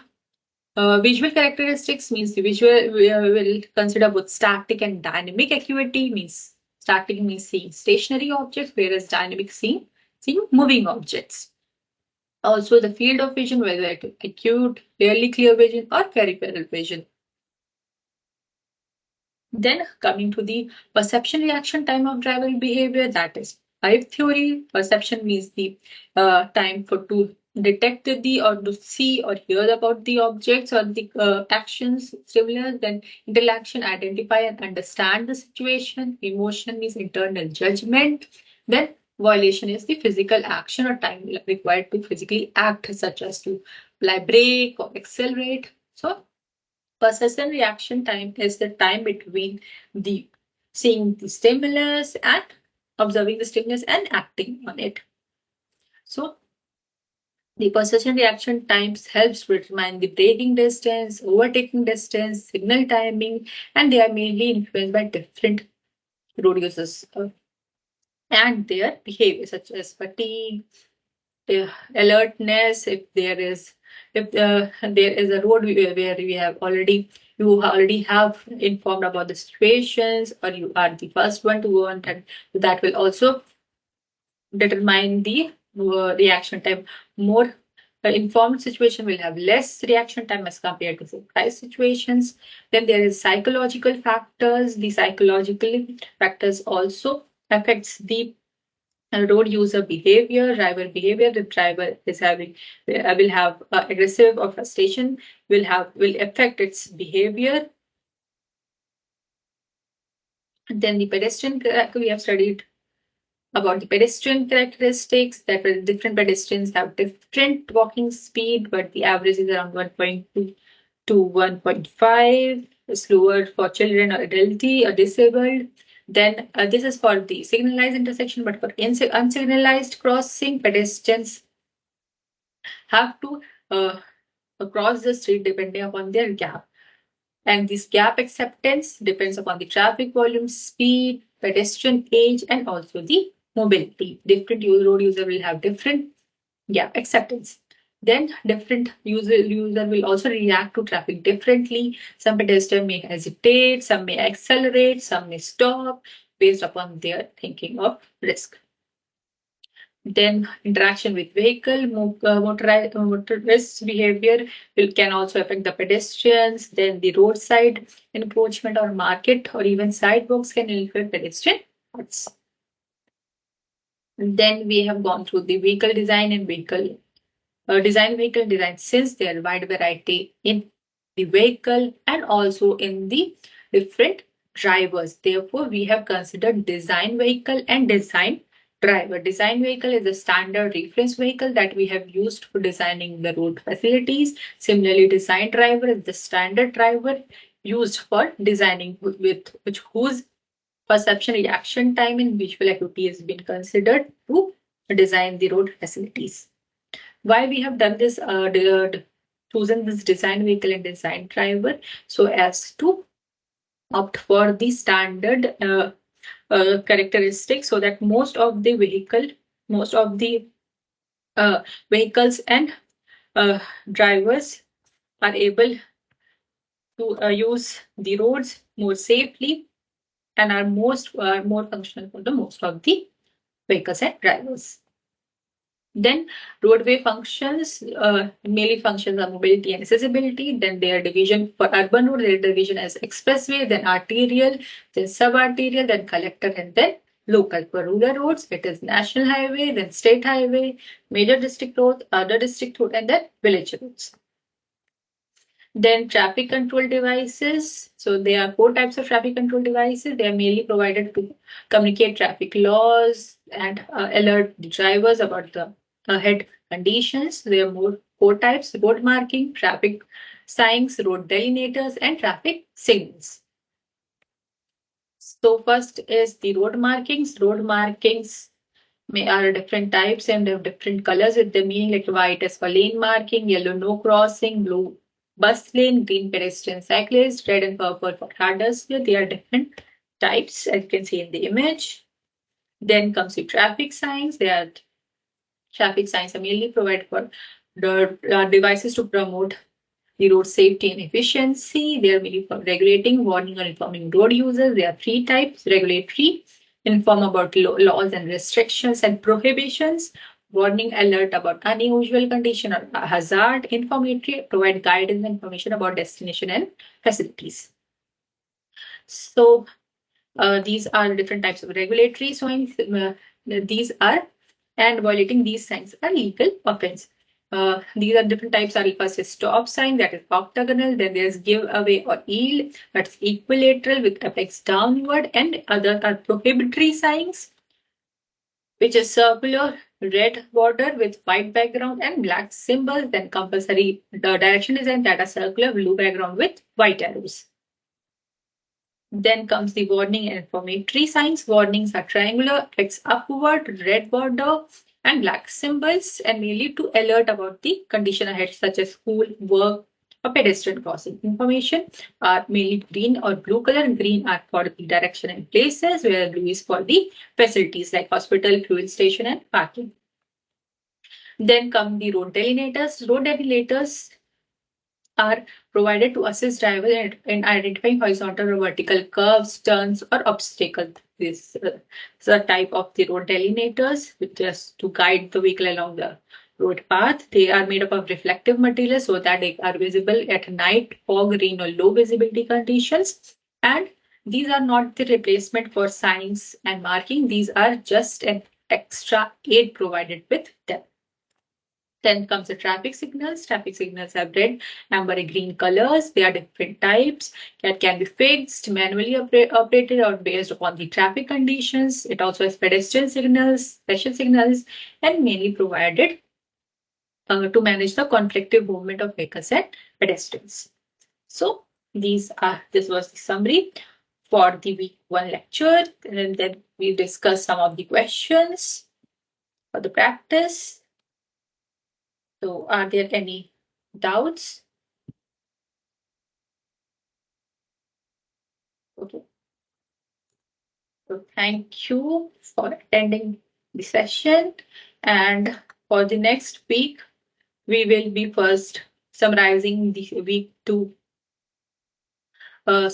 A: visual characteristics means the visual we will consider both static and dynamic acuity. Means static means seeing stationary objects, whereas dynamic seeing moving objects. Also the field of vision, whether it is acute, clearly clear vision, or peripheral vision. Then coming to the perception reaction time of driver behavior, that is Hive theory. Perception means the time to detect or to see or hear about the objects or the actions, stimulus. Then interaction, identify and understand the situation. Emotion means internal judgment. Then violation is the physical action or time required to physically act, such as to apply brake or accelerate. So persistent reaction time is the time between the seeing the stimulus and observing the stimulus and acting on it. So the persistent reaction times helps to determine the braking distance, overtaking distance, signal timing, and they are mainly influenced by different road users and their behavior, such as fatigue, alertness. If there is a road where we have already you already have informed about the situations, or you are the first one to go on, and that will also determine the reaction time. More informed situation will have less reaction time as compared to surprise situations. Then there is psychological factors. The psychological factors also affects the road user behavior, driver behavior. The driver is having will have aggressive or frustration, will affect its behavior. And then the pedestrian, we have studied about the pedestrian characteristics, that different pedestrians have different walking speed, but the average is around 1.2 to 1.5, slower for children or elderly or disabled. Then this is for the signalized intersection, but for unsignalized crossing, pedestrians have to cross the street depending upon their gap. And this gap acceptance depends upon the traffic volume, speed, pedestrian age, and also the mobility. Different road user will have different gap acceptance. Then different user will also react to traffic differently. Some pedestrian may hesitate, some may accelerate, some may stop based upon their thinking of risk. Then interaction with vehicle, motorist behavior can also affect the pedestrians. Then the roadside encroachment or market or even sidewalks can influence pedestrian paths. Then we have gone through the vehicle design and vehicle design, since there are wide variety in the vehicle and also in the different drivers. Therefore, we have considered design vehicle and design driver. Design vehicle is a standard reference vehicle that we have used for designing the road facilities. Similarly, design driver is the standard driver used for designing with which whose perception reaction time in visual acuity has been considered to design the road facilities. Why we have done this, chosen this design vehicle and design driver, so as to opt for the standard characteristics, so that most of the vehicles and drivers are able to use the roads more safely and are more functional for the most of the vehicles and drivers. Then roadway functions, mainly functions are mobility and accessibility. Then their division for urban road, their division as expressway, then arterial, then subarterial, then collector, and then local. For rural roads, it is national highway, then state highway, major district road, other district road, and then village roads. Then traffic control devices. So there are 4 types of traffic control devices. They are mainly provided to communicate traffic laws and alert the drivers about the ahead conditions. There are more 4 types: road marking, traffic signs, road delineators, and traffic signals. So first is the road markings. Road markings are different types and have different colors with the meaning, like white is for lane marking, yellow no crossing, blue bus lane, green pedestrian cyclist, red and purple for riders. They are different types, as you can see in the image. Then comes the traffic signs. Traffic signs are mainly provided for the devices to promote the road safety and efficiency. They are mainly for regulating, warning, or informing road users. There are 3 types: regulatory, inform about laws and restrictions and prohibitions; warning, alert about unusual condition or hazard; informatory, provide guidance and information about destination and facilities. So these are different types of regulatory signs. These are and violating these signs are legal offense. These are different types. Are first is stop sign, that is octagonal. Then there's give away or yield, that's equilateral with apex downward, and other are prohibitory signs, which is circular red border with white background and black symbols. Then compulsory the direction design that are circular blue background with white arrows. Then comes the warning and informatory signs. Warnings are triangular, X upward, red border, and black symbols, and mainly to alert about the condition ahead, such as school, work, or pedestrian crossing. Information are mainly green or blue color. Green are for the direction and places, where blue is for the facilities like hospital, fuel station, and parking. Then come the road delineators. Road delineators are provided to assist drivers in identifying horizontal or vertical curves, turns, or obstacles. This is a type of the road delineators, which is to guide the vehicle along the road path. They are made up of reflective material so that they are visible at night, fog, rain, or low visibility conditions. And these are not the replacement for signs and marking. These are just an extra aid provided with them. Then comes the traffic signals. Traffic signals have red, amber, and green colors. They are different types that can be fixed, manually operated, or based upon the traffic conditions. It also has pedestrian signals, special signals, and mainly provided to manage the conflictive movement of vehicles and pedestrians. So this was the summary for the week 1 lecture, and then we discussed some of the questions for the practice. So, are there any doubts? Okay. So, thank you for attending the session. And for the next week, we will be first summarizing the week 2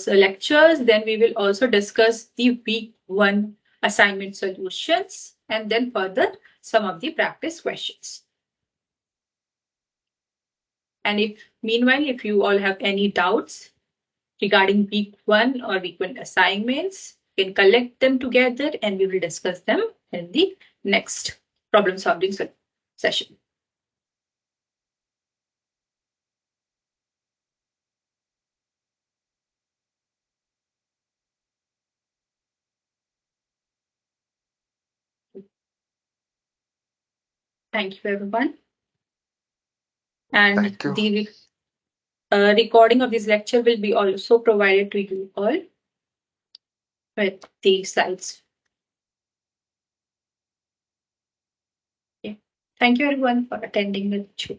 A: lectures. Then we will also discuss the week 1 assignment solutions, and then further some of the practice questions. And if you all have any doubts regarding week 1 or week 1 assignments, you can collect them together and we will discuss them in the next problem solving session. Thank you, everyone. And
B: Thank you.
A: the recording of this lecture will be also provided to you all with the slides. Okay. Thank you, everyone, for attending the lecture.